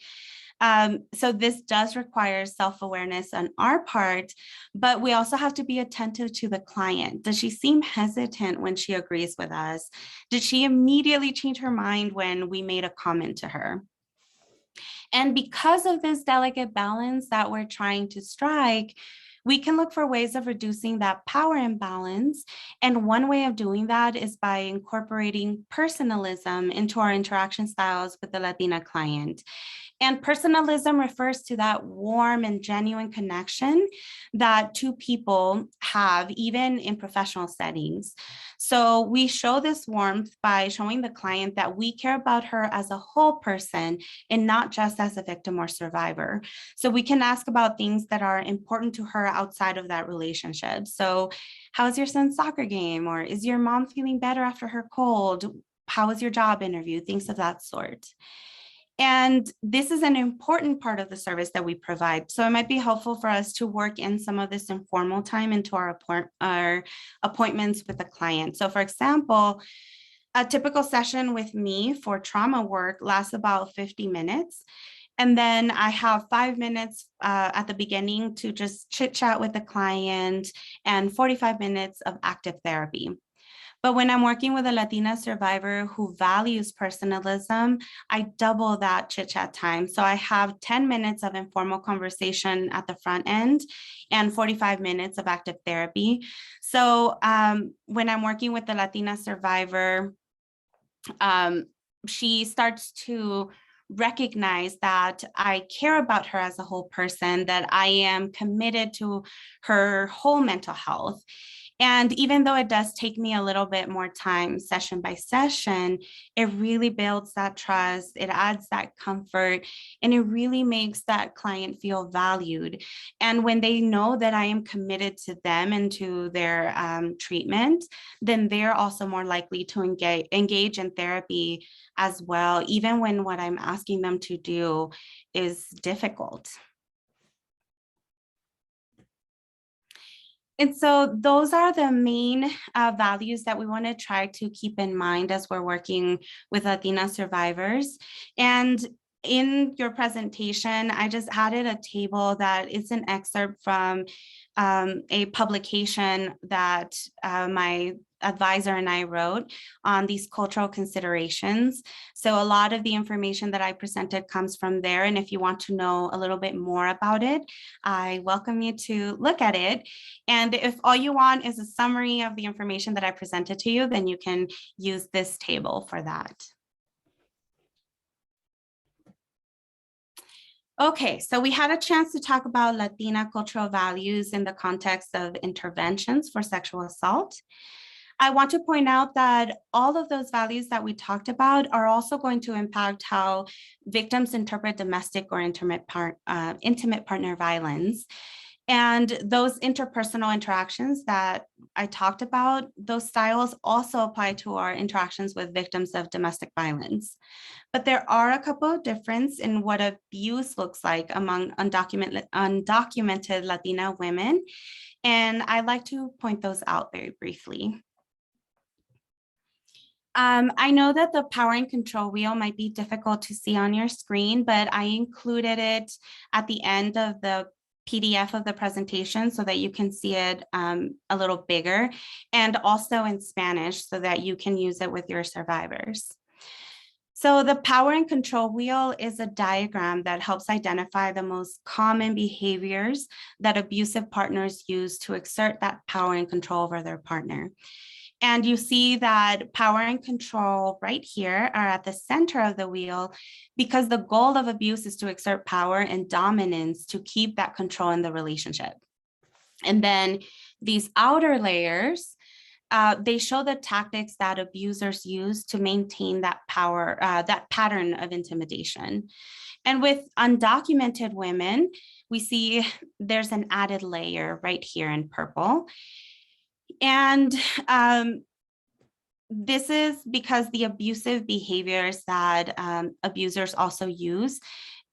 So this does require self-awareness on our part, but we also have to be attentive to the client. Does she seem hesitant when she agrees with us? Did she immediately change her mind when we made a comment to her? And because of this delicate balance that we're trying to strike, we can look for ways of reducing that power imbalance. And one way of doing that is by incorporating personalism into our interaction styles with the Latina client. And personalism refers to that warm and genuine connection that two people have, even in professional settings. So we show this warmth by showing the client that we care about her as a whole person and not just as a victim or survivor. So we can ask about things that are important to her outside of that relationship. So how's your son's soccer game? Or is your mom feeling better after her cold? How was your job interview? Things of that sort. And this is an important part of the service that we provide. So it might be helpful for us to work in some of this informal time into our appointments with the client. So for example, a typical session with me for trauma work lasts about 50 minutes. And then I have 5 minutes at the beginning to just chit chat with the client and 45 minutes of active therapy. But when I'm working with a Latina survivor who values personalism, I double that chit chat time. So I have 10 minutes of informal conversation at the front end and 45 minutes of active therapy. So when I'm working with the Latina survivor, she starts to recognize that I care about her as a whole person, that I am committed to her whole mental health. And even though it does take me a little bit more time session by session, it really builds that trust, it adds that comfort, and it really makes that client feel valued. And when they know that I am committed to them and to their treatment, then they're also more likely to engage in therapy as well, even when what I'm asking them to do is difficult. And so those are the main values that we want to try to keep in mind as we're working with Latina survivors. And in your presentation, I just added a table that is an excerpt from a publication that my advisor and I wrote on these cultural considerations. So a lot of the information that I presented comes from there. And if you want to know a little bit more about it, I welcome you to look at it. And if all you want is a summary of the information that I presented to you, then you can use this table for that. Okay, so we had a chance to talk about Latina cultural values in the context of interventions for sexual assault. I want to point out that all of those values that we talked about are also going to impact how victims interpret domestic or intimate partner violence. And those interpersonal interactions that I talked about, those styles also apply to our interactions with victims of domestic violence. But there are a couple of differences in what abuse looks like among undocumented Latina women. And I'd like to point those out very briefly. I know that the power and control wheel might be difficult to see on your screen, but I included it at the end of the PDF of the presentation so that you can see it a little bigger, and also in Spanish so that you can use it with your survivors. So the power and control wheel is a diagram that helps identify the most common behaviors that abusive partners use to exert that power and control over their partner. And you see that power and control right here are at the center of the wheel because the goal of abuse is to exert power and dominance to keep that control in the relationship. And then these outer layers, they show the tactics that abusers use to maintain that power, that pattern of intimidation. And with undocumented women, we see there's an added layer right here in purple. And this is because the abusive behaviors that abusers also use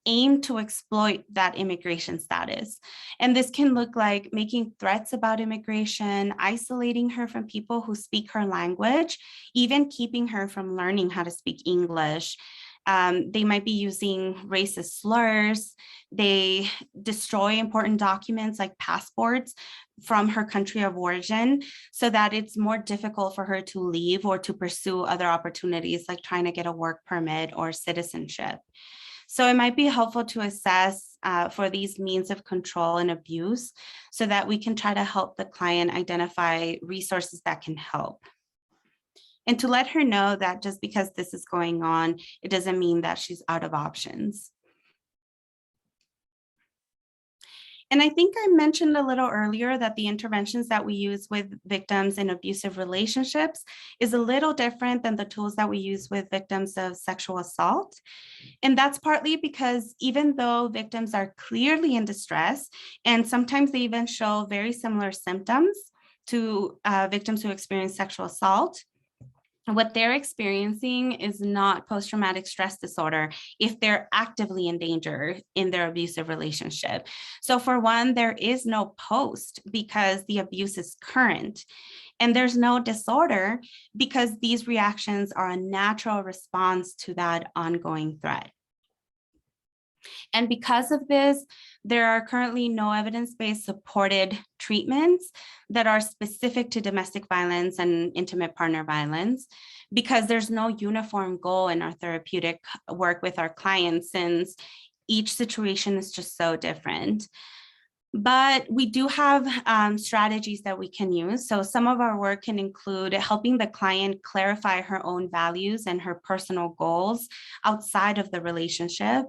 aim to exploit that immigration status. And this can look like making threats about immigration, isolating her from people who speak her language, even keeping her from learning how to speak English. They might be using racist slurs. They destroy important documents like passports from her country of origin so that it's more difficult for her to leave or to pursue other opportunities like trying to get a work permit or citizenship. So it might be helpful to assess for these means of control and abuse so that we can try to help the client identify resources that can help. And to let her know that just because this is going on, it doesn't mean that she's out of options. And I think I mentioned a little earlier that the interventions that we use with victims in abusive relationships is a little different than the tools that we use with victims of sexual assault. And that's partly because even though victims are clearly in distress, and sometimes they even show very similar symptoms to victims who experience sexual assault, what they're experiencing is not post-traumatic stress disorder if they're actively in danger in their abusive relationship. So for one, there is no post because the abuse is current. And there's no disorder because these reactions are a natural response to that ongoing threat. And because of this, there are currently no evidence-based supported treatments that are specific to domestic violence and intimate partner violence, because there's no uniform goal in our therapeutic work with our clients, since each situation is just so different. But we do have strategies that we can use. So some of our work can include helping the client clarify her own values and her personal goals outside of the relationship,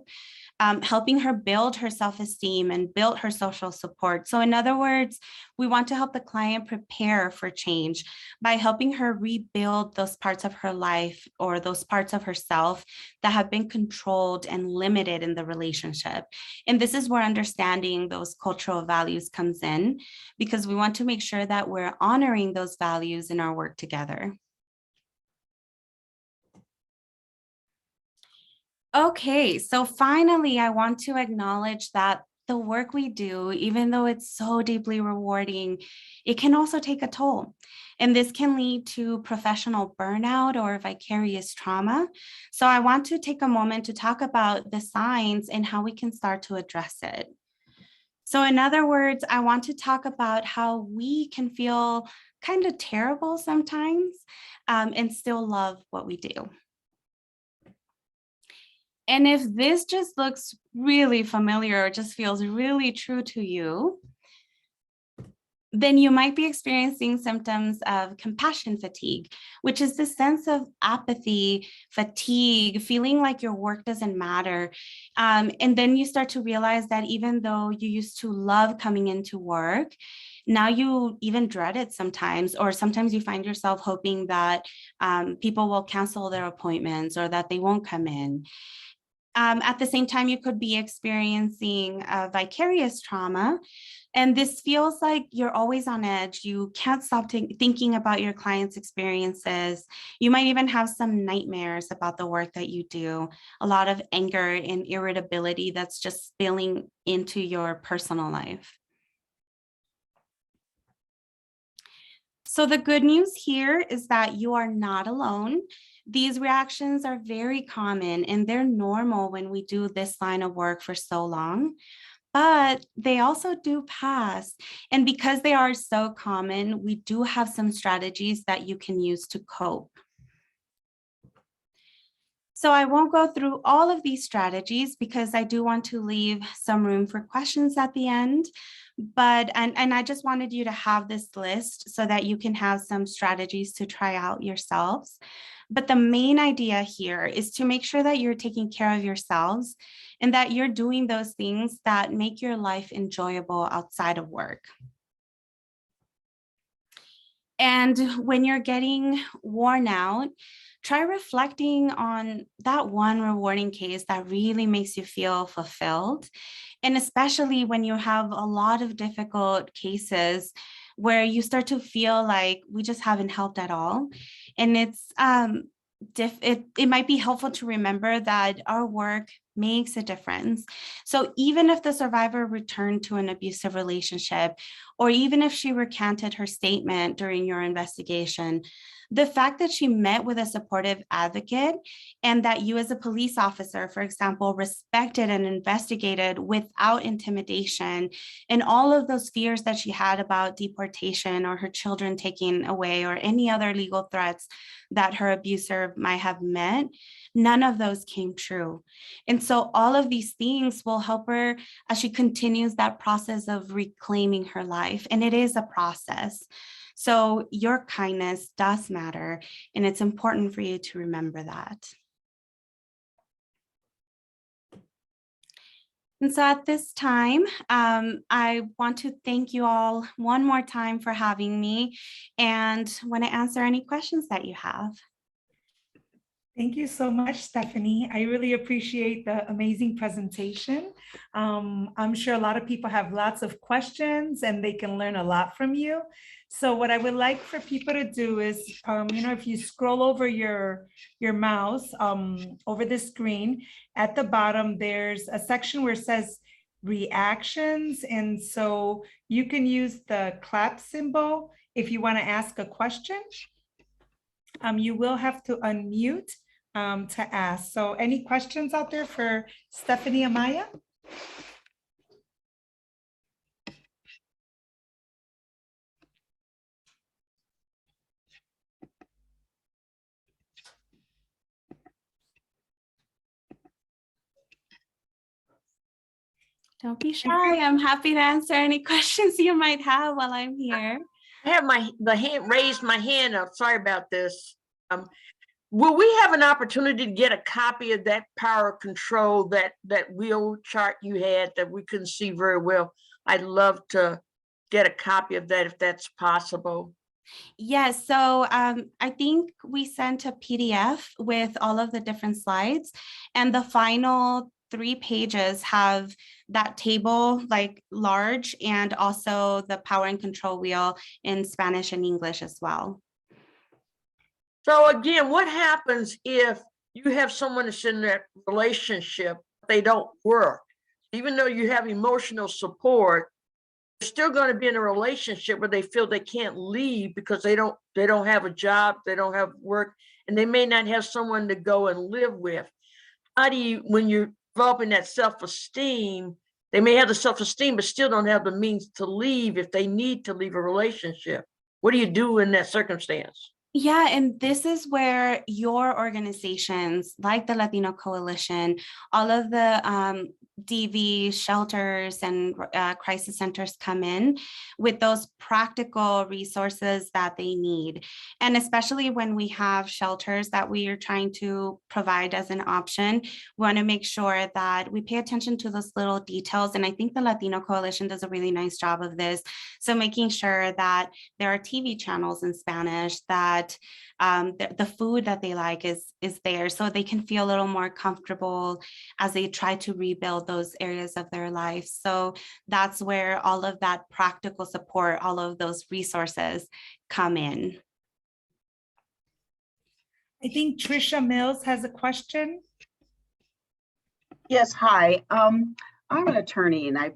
helping her build her self-esteem and build her social support. So in other words, we want to help the client prepare for change by helping her rebuild those parts of her life or those parts of herself that have been controlled and limited in the relationship. And this is where understanding those cultural values comes in, because we want to make sure that we're honoring those values in our work together. Okay, so finally, I want to acknowledge that the work we do, even though it's so deeply rewarding, it can also take a toll. And this can lead to professional burnout or vicarious trauma. So I want to take a moment to talk about the signs and how we can start to address it. So in other words, I want to talk about how we can feel kind of terrible sometimes and still love what we do. And if this just looks really familiar or just feels really true to you, then you might be experiencing symptoms of compassion fatigue, which is the sense of apathy, fatigue, feeling like your work doesn't matter. And then you start to realize that even though you used to love coming into work, now you even dread it sometimes, or sometimes you find yourself hoping that people will cancel their appointments or that they won't come in. At the same time, you could be experiencing vicarious trauma. And this feels like you're always on edge. You can't stop thinking about your clients' experiences. You might even have some nightmares about the work that you do, a lot of anger and irritability that's just spilling into your personal life. So the good news here is that you are not alone. These reactions are very common and they're normal when we do this line of work for so long, but they also do pass. And because they are so common, we do have some strategies that you can use to cope. So I won't go through all of these strategies because I do want to leave some room for questions at the end. But, and I just wanted you to have this list so that you can have some strategies to try out yourselves. But the main idea here is to make sure that you're taking care of yourselves and that you're doing those things that make your life enjoyable outside of work. And when you're getting worn out, try reflecting on that one rewarding case that really makes you feel fulfilled. And especially when you have a lot of difficult cases where you start to feel like we just haven't helped at all. And it might be helpful to remember that our work makes a difference. So even if the survivor returned to an abusive relationship, or even if she recanted her statement during your investigation, the fact that she met with a supportive advocate and that you as a police officer, for example, respected and investigated without intimidation, and all of those fears that she had about deportation or her children taken away or any other legal threats that her abuser might have met, none of those came true. And so all of these things will help her as she continues that process of reclaiming her life. And it is a process. So your kindness does matter, and it's important for you to remember that. And so at this time, I want to thank you all one more time for having me and want to answer any questions that you have. Thank you so much, Stephanie. I really appreciate the amazing presentation. I'm sure a lot of people have lots of questions and they can learn a lot from you. So what I would like for people to do is, if you scroll over your mouse over the screen, at the bottom, there's a section where it says reactions. And so you can use the clap symbol if you want to ask a question. You will have to unmute to ask. So any questions out there for Stephanie Amaya? Don't be shy. I'm happy to answer any questions you might have while I'm here. I have raised my hand up. Sorry about this. Will we have an opportunity to get a copy of that power control, that wheel chart you had that we couldn't see very well? I'd love to get a copy of that if that's possible. Yes, so I think we sent a PDF with all of the different slides, and the final 3 pages have that table like large, and also the power and control wheel in Spanish and English as well. So again, what happens if you have someone that's in that relationship, they don't work? Even though you have emotional support, they're still going to be in a relationship where they feel they can't leave because they don't have a job, they don't have work, and they may not have someone to go and live with. How do you, when you're developing that self-esteem, they may have the self-esteem but still don't have the means to leave if they need to leave a relationship? What do you do in that circumstance? Yeah, and this is where your organizations like the Latino Coalition, all of the DV shelters and crisis centers come in with those practical resources that they need. And especially when we have shelters that we are trying to provide as an option, we want to make sure that we pay attention to those little details. And I think the Latino Coalition does a really nice job of this. So making sure that there are TV channels in Spanish, that the food that they like is there, so they can feel a little more comfortable as they try to rebuild those areas of their life. So that's where all of that practical support, all of those resources come in. I think Trisha Mills has a question. Yes, hi. I'm an attorney, and I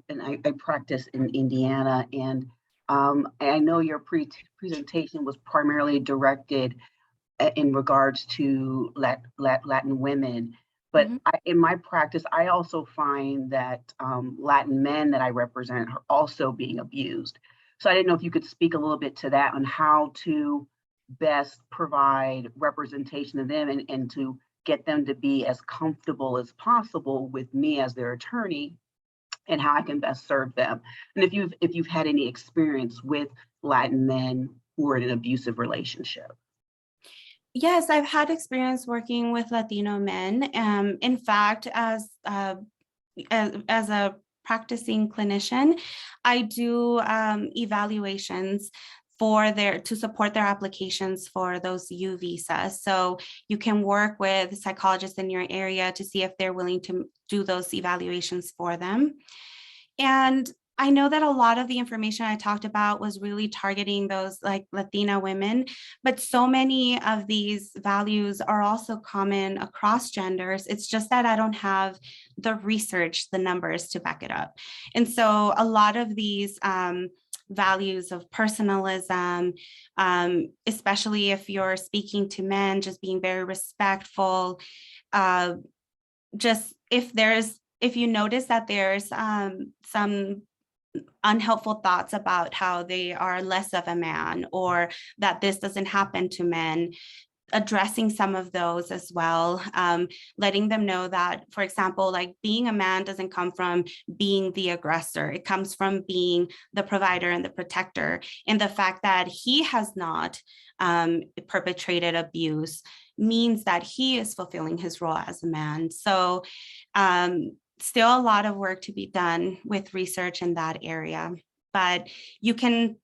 practice in Indiana, and I know your presentation was primarily directed in regards to Latin women, but in my practice, I also find that Latin men that I represent are also being abused. So I didn't know if you could speak a little bit to that, on how to best provide representation of them and to get them to be as comfortable as possible with me as their attorney, and how I can best serve them. And if you've had any experience with Latin men who are in an abusive relationship. Yes, I've had experience working with Latino men. In fact, as a practicing clinician, I do evaluations to support their applications for those U visas. So you can work with psychologists in your area to see if they're willing to do those evaluations for them. And I know that a lot of the information I talked about was really targeting those like Latina women, but so many of these values are also common across genders. It's just that I don't have the research, the numbers to back it up. And so a lot of these values of personalism, especially if you're speaking to men, just being very respectful, just if you notice that there's some unhelpful thoughts about how they are less of a man, or that this doesn't happen to men, addressing some of those as well, letting them know that, for example, like being a man doesn't come from being the aggressor. It comes from being the provider and the protector. And the fact that he has not perpetrated abuse means that he is fulfilling his role as a man. So still a lot of work to be done with research in that area, but you can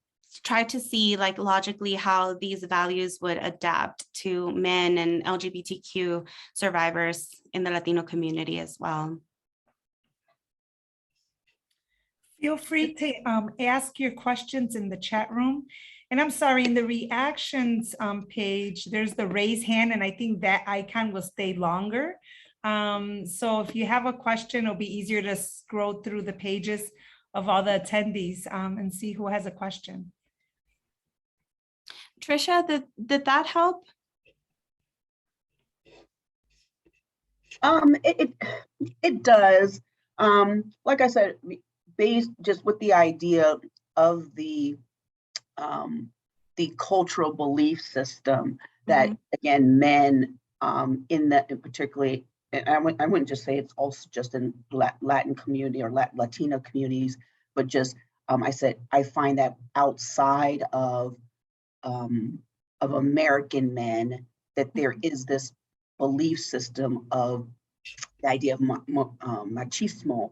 try to see like logically how these values would adapt to men and LGBTQ survivors in the Latino community as well. Feel free to ask your questions in the chat room. And I'm sorry, in the reactions page, there's the raise hand, and I think that icon will stay longer. So if you have a question, it'll be easier to scroll through the pages of all the attendees and see who has a question. Trisha, did that help? It does. Like I said, based just with the idea of the cultural belief system that again men in particularly, and I wouldn't just say it's also just in Latin community or Latino communities, but just I said I find that outside of American men that there is this belief system of the idea of machismo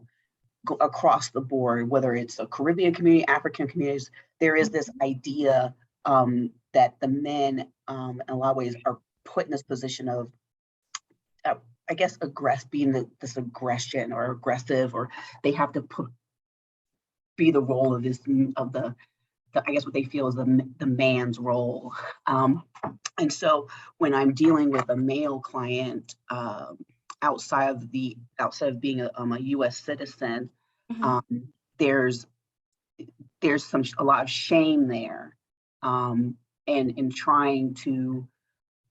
across the board, whether it's a Caribbean community, African communities. There is this idea that the men in a lot of ways are put in this position of I guess being this aggression or aggressive, or they have to be the role of the I guess what they feel is the man's role. And so when I'm dealing with a male client outside of being a U.S. citizen, there's a lot of shame there, and in trying to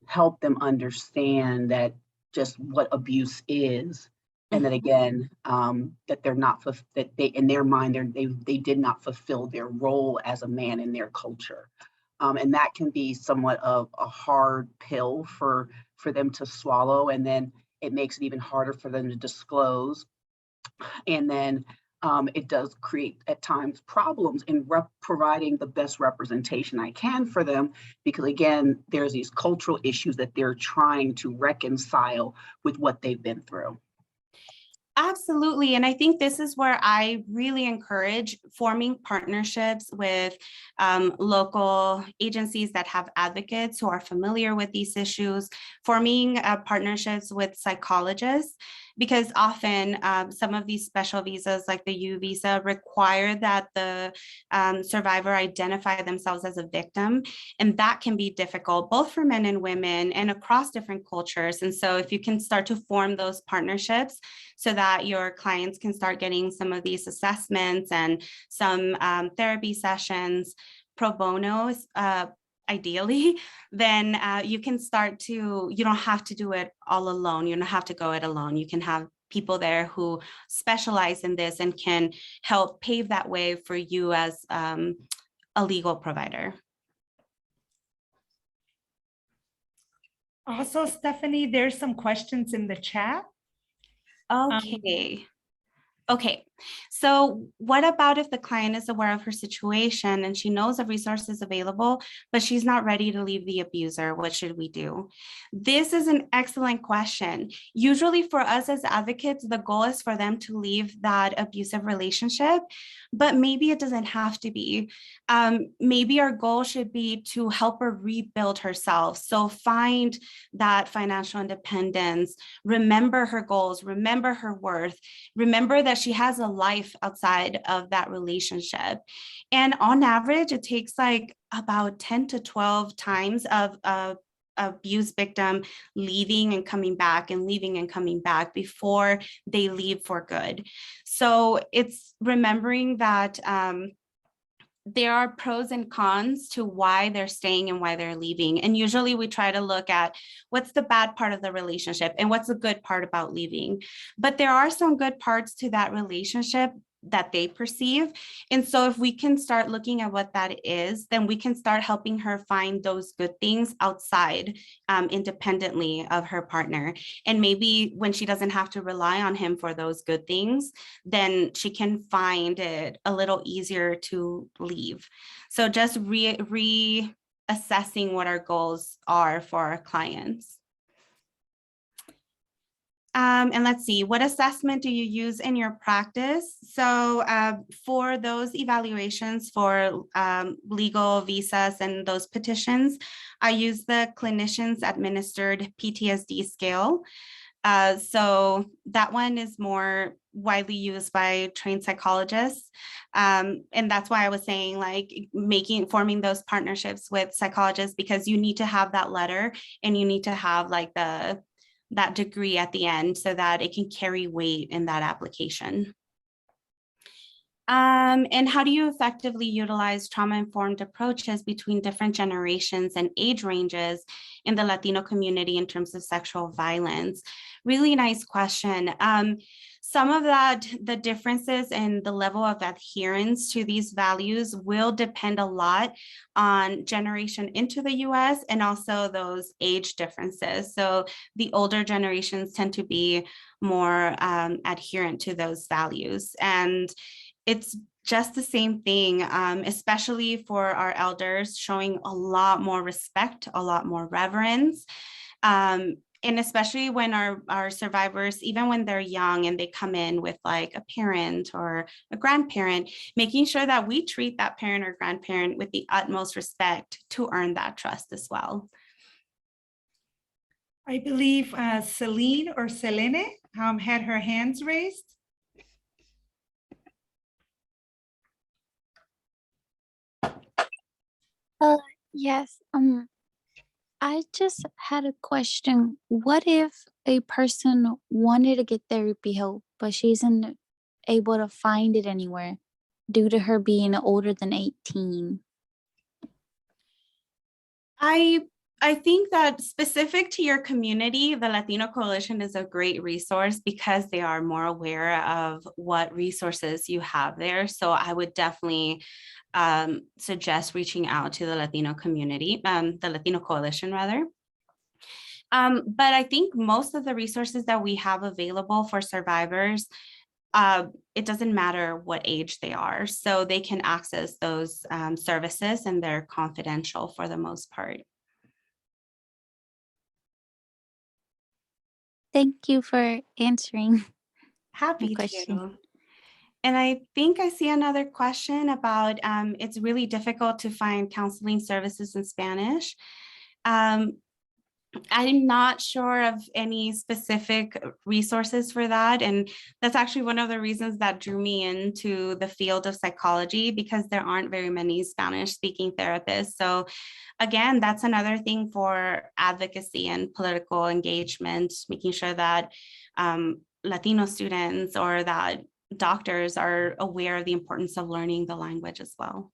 help them understand that just what abuse is, and that again, that they're not that they in their mind they did not fulfill their role as a man in their culture, and that can be somewhat of a hard pill for them to swallow, and then it makes it even harder for them to disclose, and then it does create at times problems in providing the best representation I can for them, because again, there's these cultural issues that they're trying to reconcile with what they've been through. Absolutely. And I think this is where I really encourage forming partnerships with local agencies that have advocates who are familiar with these issues, forming partnerships with psychologists, because often some of these special visas like the U visa require that the survivor identify themselves as a victim. And that can be difficult both for men and women and across different cultures. And so if you can start to form those partnerships so that your clients can start getting some of these assessments and some therapy sessions pro bono, ideally, then you can start to, you don't have to do it all alone. You don't have to go it alone. You can have people there who specialize in this and can help pave that way for you as a legal provider. Also, Stephanie, there's some questions in the chat. Okay. So what about if the client is aware of her situation and she knows of resources available, but she's not ready to leave the abuser? What should we do? This is an excellent question. Usually for us as advocates, the goal is for them to leave that abusive relationship, but maybe it doesn't have to be. Maybe our goal should be to help her rebuild herself. So find that financial independence, remember her goals, remember her worth, remember that she has a life outside of that relationship. And on average, it takes like about 10 to 12 times of abuse victim leaving and coming back and leaving and coming back before they leave for good. So it's remembering that there are pros and cons to why they're staying and why they're leaving. And usually we try to look at what's the bad part of the relationship and what's the good part about leaving. But there are some good parts to that relationship that they perceive. And so if we can start looking at what that is, then we can start helping her find those good things outside, independently of her partner. And maybe when she doesn't have to rely on him for those good things, then she can find it a little easier to leave. So just reassessing what our goals are for our clients. And let's see, what assessment do you use in your practice? So for those evaluations for legal visas and those petitions, I use the clinicians administered PTSD scale. So that one is more widely used by trained psychologists. And that's why I was saying like forming those partnerships with psychologists, because you need to have that letter and you need to have like that degree at the end so that it can carry weight in that application. And how do you effectively utilize trauma-informed approaches between different generations and age ranges in the Latino community in terms of sexual violence? Really nice question. Some of that, the differences in the level of adherence to these values will depend a lot on generation into the US and also those age differences. So the older generations tend to be more adherent to those values. And it's just the same thing, especially for our elders, showing a lot more respect, a lot more reverence. And especially when our survivors, even when they're young and they come in with like a parent or a grandparent, making sure that we treat that parent or grandparent with the utmost respect to earn that trust as well. I believe Celine or Selene had her hands raised. Yes. I just had a question. What if a person wanted to get therapy help, but she isn't able to find it anywhere due to her being older than 18? I think that specific to your community, the Latino Coalition is a great resource because they are more aware of what resources you have there. So I would definitely suggest reaching out to the Latino community, the Latino Coalition rather. But I think most of the resources that we have available for survivors, it doesn't matter what age they are. So they can access those services and they're confidential for the most part. Thank you for answering. Happy question. to. And I think I see another question about it's really difficult to find counseling services in Spanish. I'm not sure of any specific resources for that. And that's actually one of the reasons that drew me into the field of psychology, because there aren't very many Spanish speaking therapists. So again, that's another thing for advocacy and political engagement, making sure that Latino students or that doctors are aware of the importance of learning the language as well.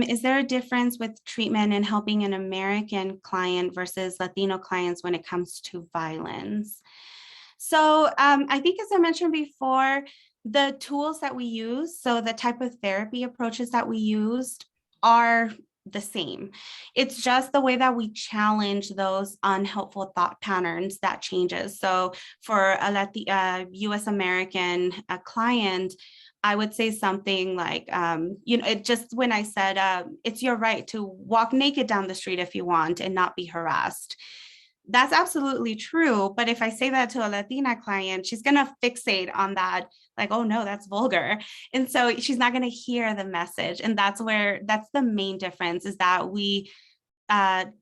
Is there a difference with treatment in helping an American client versus Latino clients when it comes to violence? So I think, as I mentioned before, the tools that we use, so the type of therapy approaches that we used are the same. It's just the way that we challenge those unhelpful thought patterns that changes. So for a US American client, I would say something like, it just when I said, it's your right to walk naked down the street if you want and not be harassed. That's absolutely true. But if I say that to a Latina client, she's going to fixate on that, like, oh no, that's vulgar. And so she's not going to hear the message. And that's the main difference, is that we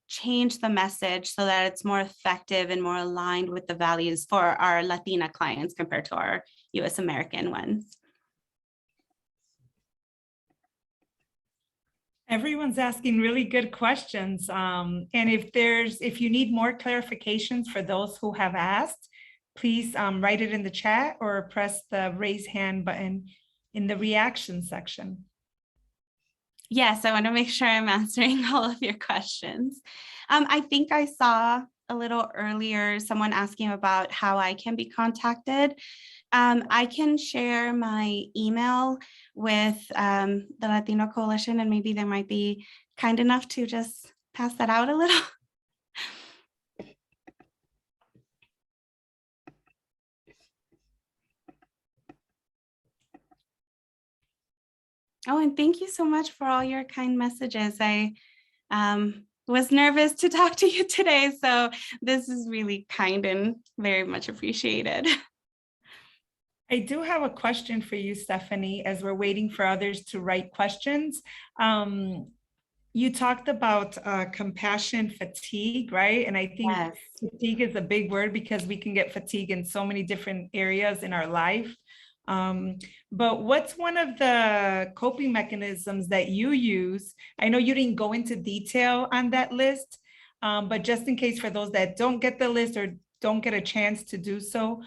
change the message so that it's more effective and more aligned with the values for our Latina clients compared to our US American ones. Everyone's asking really good questions. And if you need more clarifications for those who have asked, please write it in the chat or press the raise hand button in the reaction section. Yes, I want to make sure I'm answering all of your questions. I think I saw a little earlier someone asking about how I can be contacted. I can share my email with the Latino Coalition, and maybe they might be kind enough to just pass that out a little. Oh, and thank you so much for all your kind messages. I was nervous to talk to you today, so this is really kind and very much appreciated. I do have a question for you, Stephanie, as we're waiting for others to write questions. You talked about compassion fatigue, right? And I think Yes. fatigue is a big word because we can get fatigue in so many different areas in our life. But what's one of the coping mechanisms that you use? I know you didn't go into detail on that list, but just in case for those that don't get the list or don't get a chance to do so,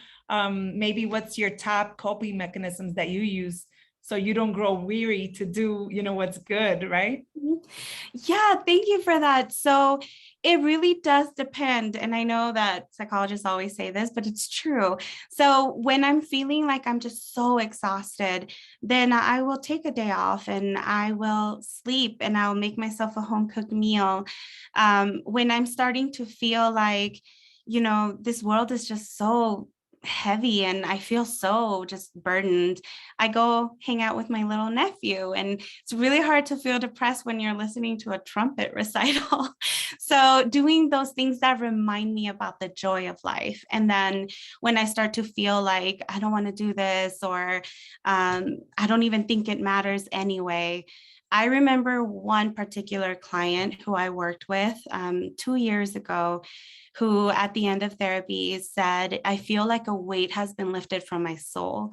maybe what's your top coping mechanisms that you use so you don't grow weary to do, what's good, right? Yeah, thank you for that. So it really does depend. And I know that psychologists always say this, but it's true. So when I'm feeling like I'm just so exhausted, then I will take a day off and I will sleep and I'll make myself a home cooked meal. When I'm starting to feel like, this world is just so heavy and I feel so just burdened, I go hang out with my little nephew. And it's really hard to feel depressed when you're listening to a trumpet recital. So doing those things that remind me about the joy of life. And then when I start to feel like I don't want to do this, or I don't even think it matters anyway, I remember one particular client who I worked with 2 years ago, who at the end of therapy said, I feel like a weight has been lifted from my soul.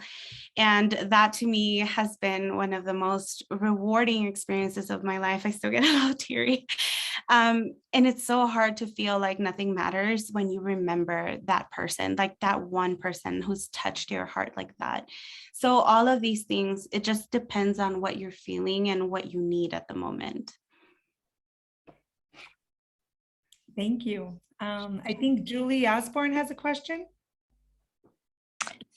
And that to me has been one of the most rewarding experiences of my life. I still get a little teary. And it's so hard to feel like nothing matters when you remember that person, like that one person who's touched your heart like that. So all of these things, it just depends on what you're feeling and what you need at the moment. Thank you. I think Julie Osborne has a question.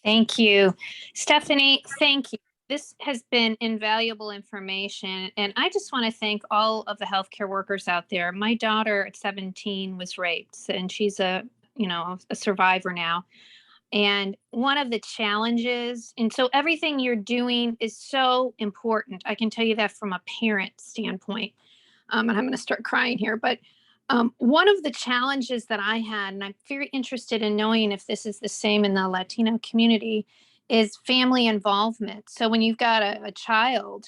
Thank you. Stephanie, thank you. This has been invaluable information. And I just want to thank all of the healthcare workers out there. My daughter at 17 was raped, and she's a survivor now. And one of the challenges, and so everything you're doing is so important. I can tell you that from a parent standpoint. And I'm going to start crying here, but one of the challenges that I had, and I'm very interested in knowing if this is the same in the Latino community, is family involvement. So when you've got a child,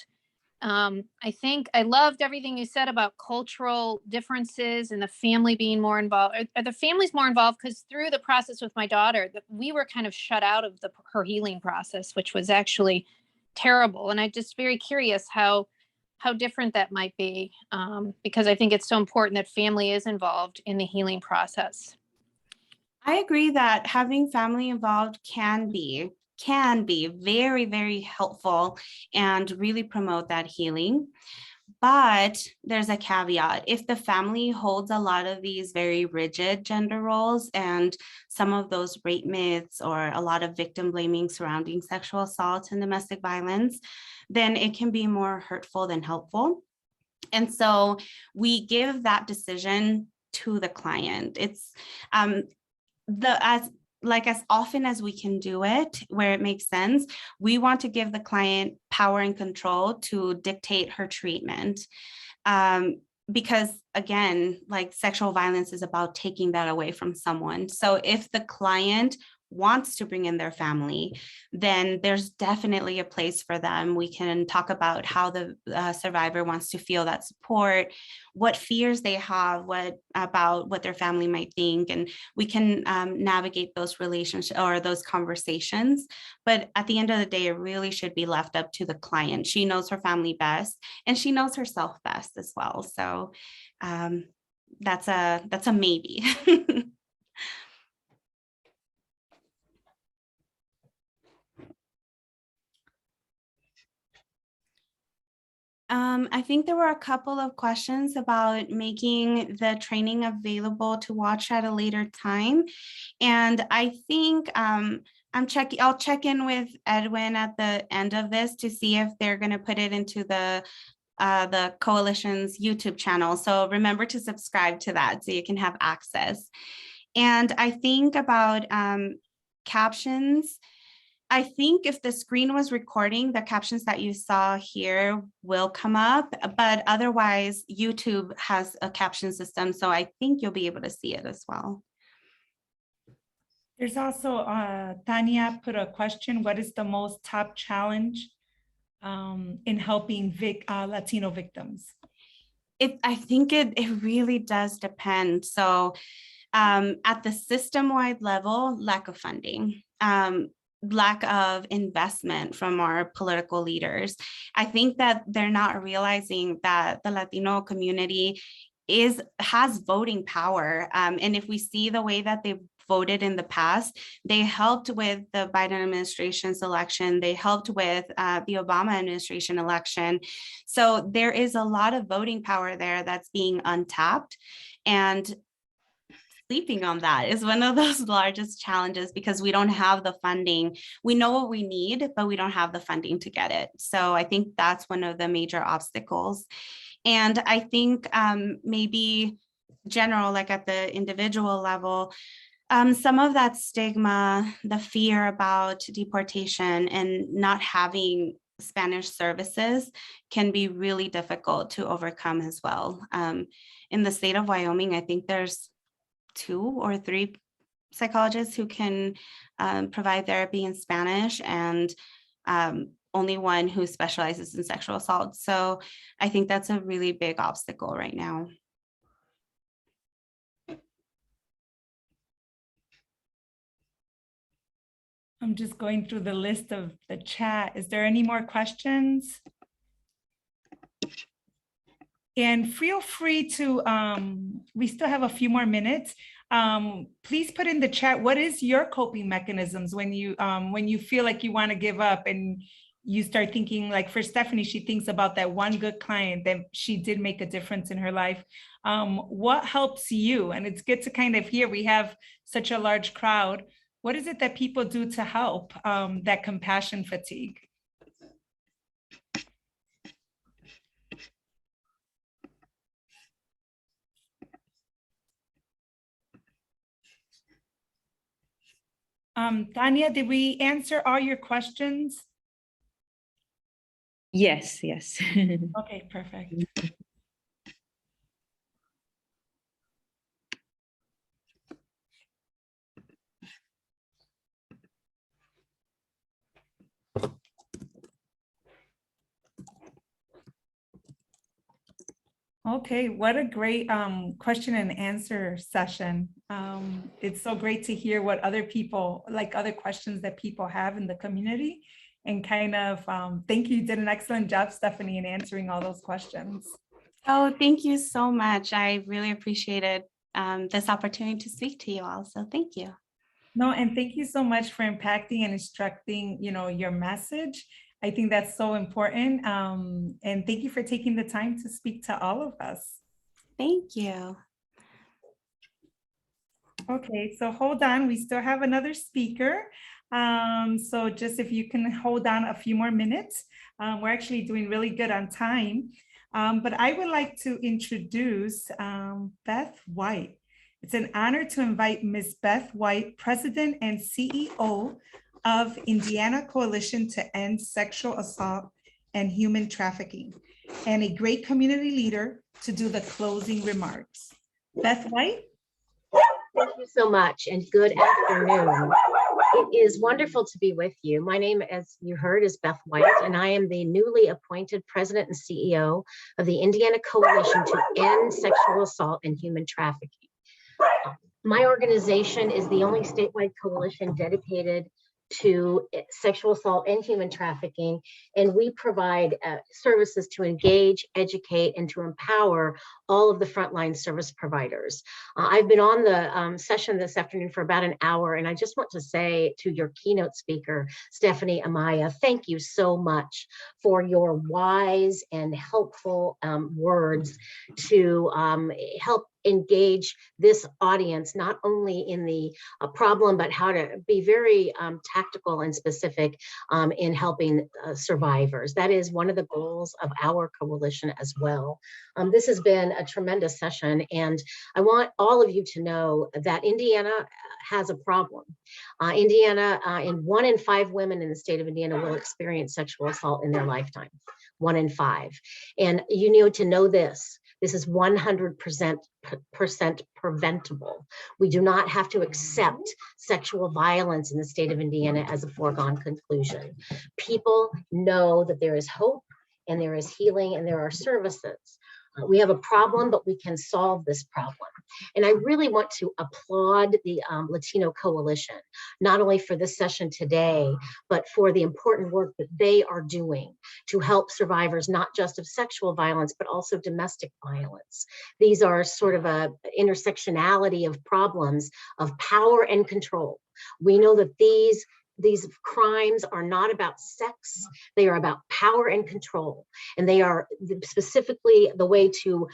I think I loved everything you said about cultural differences and the family being more involved. Are the families more involved? Because through the process with my daughter, we were kind of shut out of her healing process, which was actually terrible. And I'm just very curious how different that might be, because I think it's so important that family is involved in the healing process. I agree that having family involved can be very, very helpful and really promote that healing. But there's a caveat. If the family holds a lot of these very rigid gender roles and some of those rape myths or a lot of victim blaming surrounding sexual assault and domestic violence, then it can be more hurtful than helpful. And so we give that decision to the client. It's as often as we can do it, where it makes sense, we want to give the client power and control to dictate her treatment. Because again, like sexual violence is about taking that away from someone. So if the client wants to bring in their family, then there's definitely a place for them. We can talk about how the survivor wants to feel that support, what fears they have, about what their family might think, and we can navigate those relationships or those conversations. But at the end of the day, it really should be left up to the client. She knows her family best, and she knows herself best as well. So that's a maybe. I think there were a couple of questions about making the training available to watch at a later time. And I think I'll check in with Edwin at the end of this to see if they're going to put it into the coalition's YouTube channel. So remember to subscribe to that so you can have access. And I think about captions. I think if the screen was recording, the captions that you saw here will come up, but otherwise YouTube has a caption system. So I think you'll be able to see it as well. There's also, Tanya put a question, what is the most top challenge in helping Latino victims? I think it really does depend. So at the system-wide level, lack of funding. Lack of investment from our political leaders. I think that they're not realizing that the Latino community has voting power. And if we see the way that they voted in the past. They helped with the Biden administration's election. They helped with the Obama administration election. So there is a lot of voting power there that's being untapped. And sleeping on that is one of those largest challenges because we don't have the funding. We know what we need, but we don't have the funding to get it. So I think that's one of the major obstacles. And I think maybe general, like at the individual level, some of that stigma, the fear about deportation and not having Spanish services can be really difficult to overcome as well. In the state of Wyoming, I think there's 2 or 3 psychologists who can provide therapy in Spanish, and only one who specializes in sexual assault. So I think that's a really big obstacle right now. I'm just going through the list of the chat. Is there any more questions? And feel free to, we still have a few more minutes. Please put in the chat, what is your coping mechanisms when you feel like you want to give up and you start thinking, like for Stephanie, she thinks about that one good client that she did make a difference in her life. What helps you? And it's good to kind of hear, we have such a large crowd. What is it that people do to help that compassion fatigue? Tanya, did we answer all your questions? Yes, yes. Okay, perfect. Okay, what a great question and answer session. It's so great to hear what other people, like other questions that people have in the community, and kind of thank you. You did an excellent job, Stephanie, in answering all those questions. Oh, thank you so much. I really appreciated this opportunity to speak to you all. So thank you. No, and thank you so much for impacting and instructing, your message. I think that's so important. And thank you for taking the time to speak to all of us. Thank you. Okay, so hold on. We still have another speaker. So just if you can hold on a few more minutes, we're actually doing really good on time. But I would like to introduce Beth White. It's an honor to invite Ms. Beth White, President and CEO of Indiana Coalition to End Sexual Assault and Human Trafficking, and a great community leader, to do the closing remarks. Beth White? Thank you so much, and good afternoon. It is wonderful to be with you. My name, as you heard, is Beth White, and I am the newly appointed President and CEO of the Indiana Coalition to End Sexual Assault and Human Trafficking. My organization is the only statewide coalition dedicated to sexual assault and human trafficking, and we provide services to engage, educate, and to empower all of the frontline service providers. I've been on the session this afternoon for about an hour, and I just want to say to your keynote speaker, Stephanie Amaya, thank you so much for your wise and helpful words to help engage this audience, not only in the problem, but how to be very tactical and specific in helping survivors. That is one of the goals of our coalition as well. This has been a tremendous session, and I want all of you to know that Indiana has a problem. Indiana, in 1 in 5 women in the state of Indiana will experience sexual assault in their lifetime, 1 in 5. And you need to know this. This is 100% preventable. We do not have to accept sexual violence in the state of Indiana as a foregone conclusion. People know that there is hope and there is healing and there are services. We have a problem, but we can solve this problem. And I really want to applaud the Latino Coalition, not only for this session today, but for the important work that they are doing to help survivors, not just of sexual violence, but also domestic violence. These are sort of a intersectionality of problems of power and control. We know that these crimes are not about sex, they are about power and control. And they are specifically the way to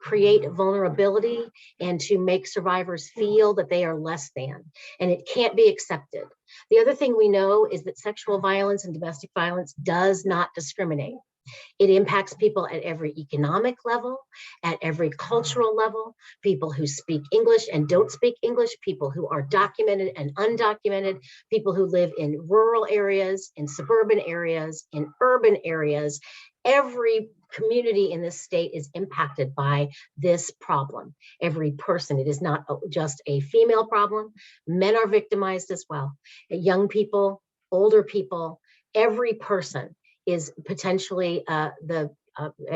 create vulnerability and to make survivors feel that they are less than, and it can't be accepted. The other thing we know is that sexual violence and domestic violence does not discriminate. It impacts people at every economic level, at every cultural level, people who speak English and don't speak English, people who are documented and undocumented, people who live in rural areas, in suburban areas, in urban areas. Every community in this state is impacted by this problem. Every person, it is not just a female problem. Men are victimized as well. Young people, older people, every person is potentially at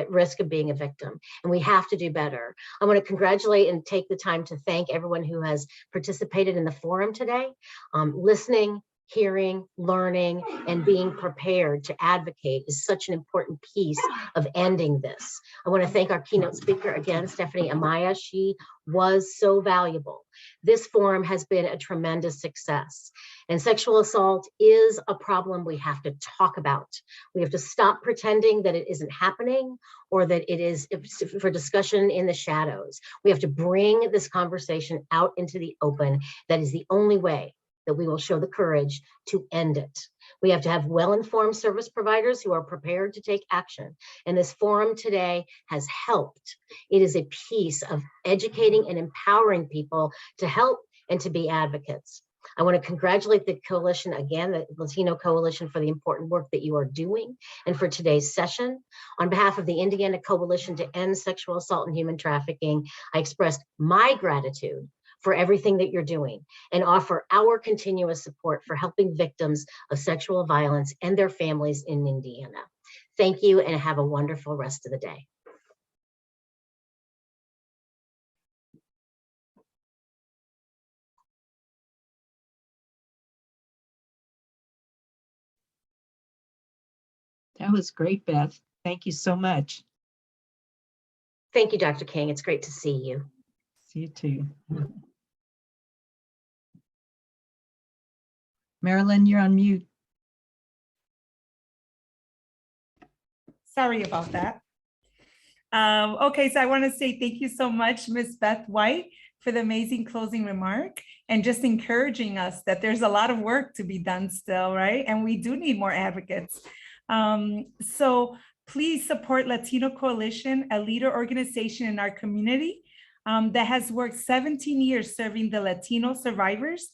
risk of being a victim, and we have to do better. I want to congratulate and take the time to thank everyone who has participated in the forum today, listening, hearing, learning, and being prepared to advocate is such an important piece of ending this. I want to thank our keynote speaker again, Stephanie Amaya. She was so valuable. This forum has been a tremendous success. And sexual assault is a problem we have to talk about. We have to stop pretending that it isn't happening or that it is for discussion in the shadows. We have to bring this conversation out into the open. That is the only way that we will show the courage to end it. We have to have well-informed service providers who are prepared to take action. And this forum today has helped. It is a piece of educating and empowering people to help and to be advocates. I want to congratulate the coalition again, the Latino Coalition, for the important work that you are doing and for today's session. On behalf of the Indiana Coalition to End Sexual Assault and Human Trafficking, I express my gratitude for everything that you're doing and offer our continuous support for helping victims of sexual violence and their families in Indiana. Thank you and have a wonderful rest of the day. That was great, Beth. Thank you so much. Thank you, Dr. King. It's great to see you. See you too. Marilyn, you're on mute. Sorry about that. Okay, so I want to say thank you so much, Ms. Beth White, for the amazing closing remark and just encouraging us that there's a lot of work to be done still, right? And we do need more advocates. So please support Latino Coalition, a leader organization in our community that has worked 17 years serving the Latino survivors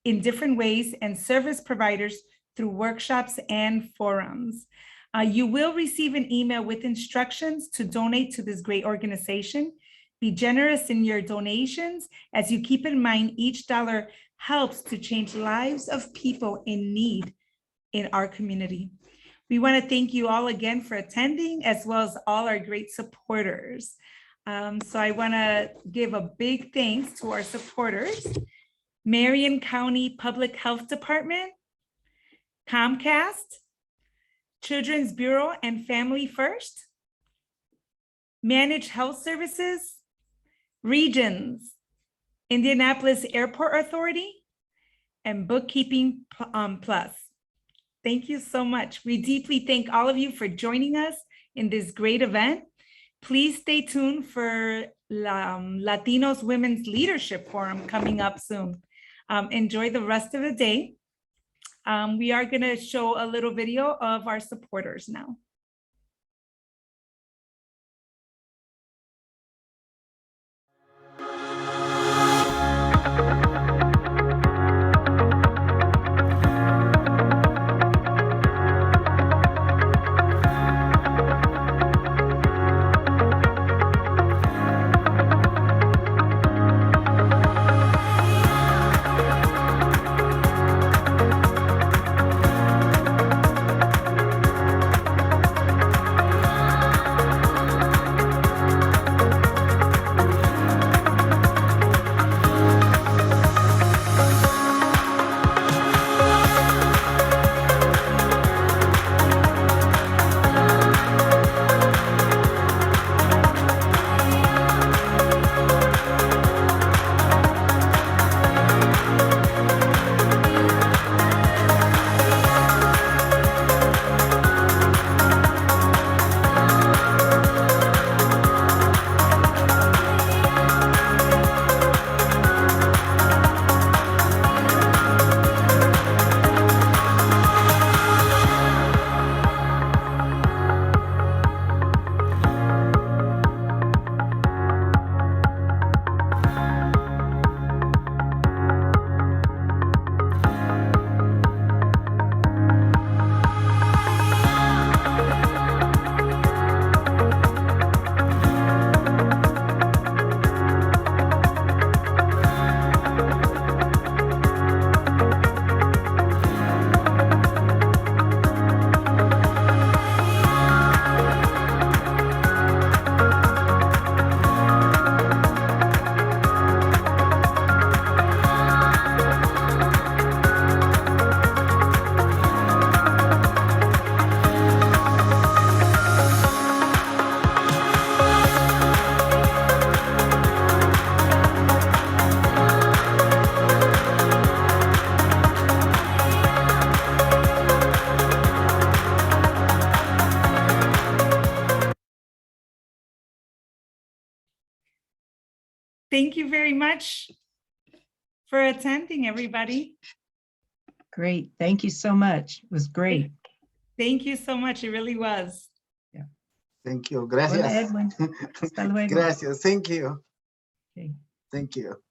in different ways and service providers through workshops and forums. You will receive an email with instructions to donate to this great organization. Be generous in your donations as you keep in mind each dollar helps to change lives of people in need in our community. We want to thank you all again for attending, as well as all our great supporters. So I want to give a big thanks to our supporters: Marion County Public Health Department, Comcast, Children's Bureau and Family First, Managed Health Services, Regions, Indianapolis Airport Authority, and Bookkeeping Plus. Thank you so much. We deeply thank all of you for joining us in this great event. Please stay tuned for Latinos Women's Leadership Forum coming up soon. Enjoy the rest of the day. We are going to show a little video of our supporters now. Thank you very much for attending, everybody. Great. Thank you so much. It was great. Thank you so much. It really was. Thank you. Hola, Gracias. Edwin. Hasta luego. Gracias. Thank you. Okay. Thank you.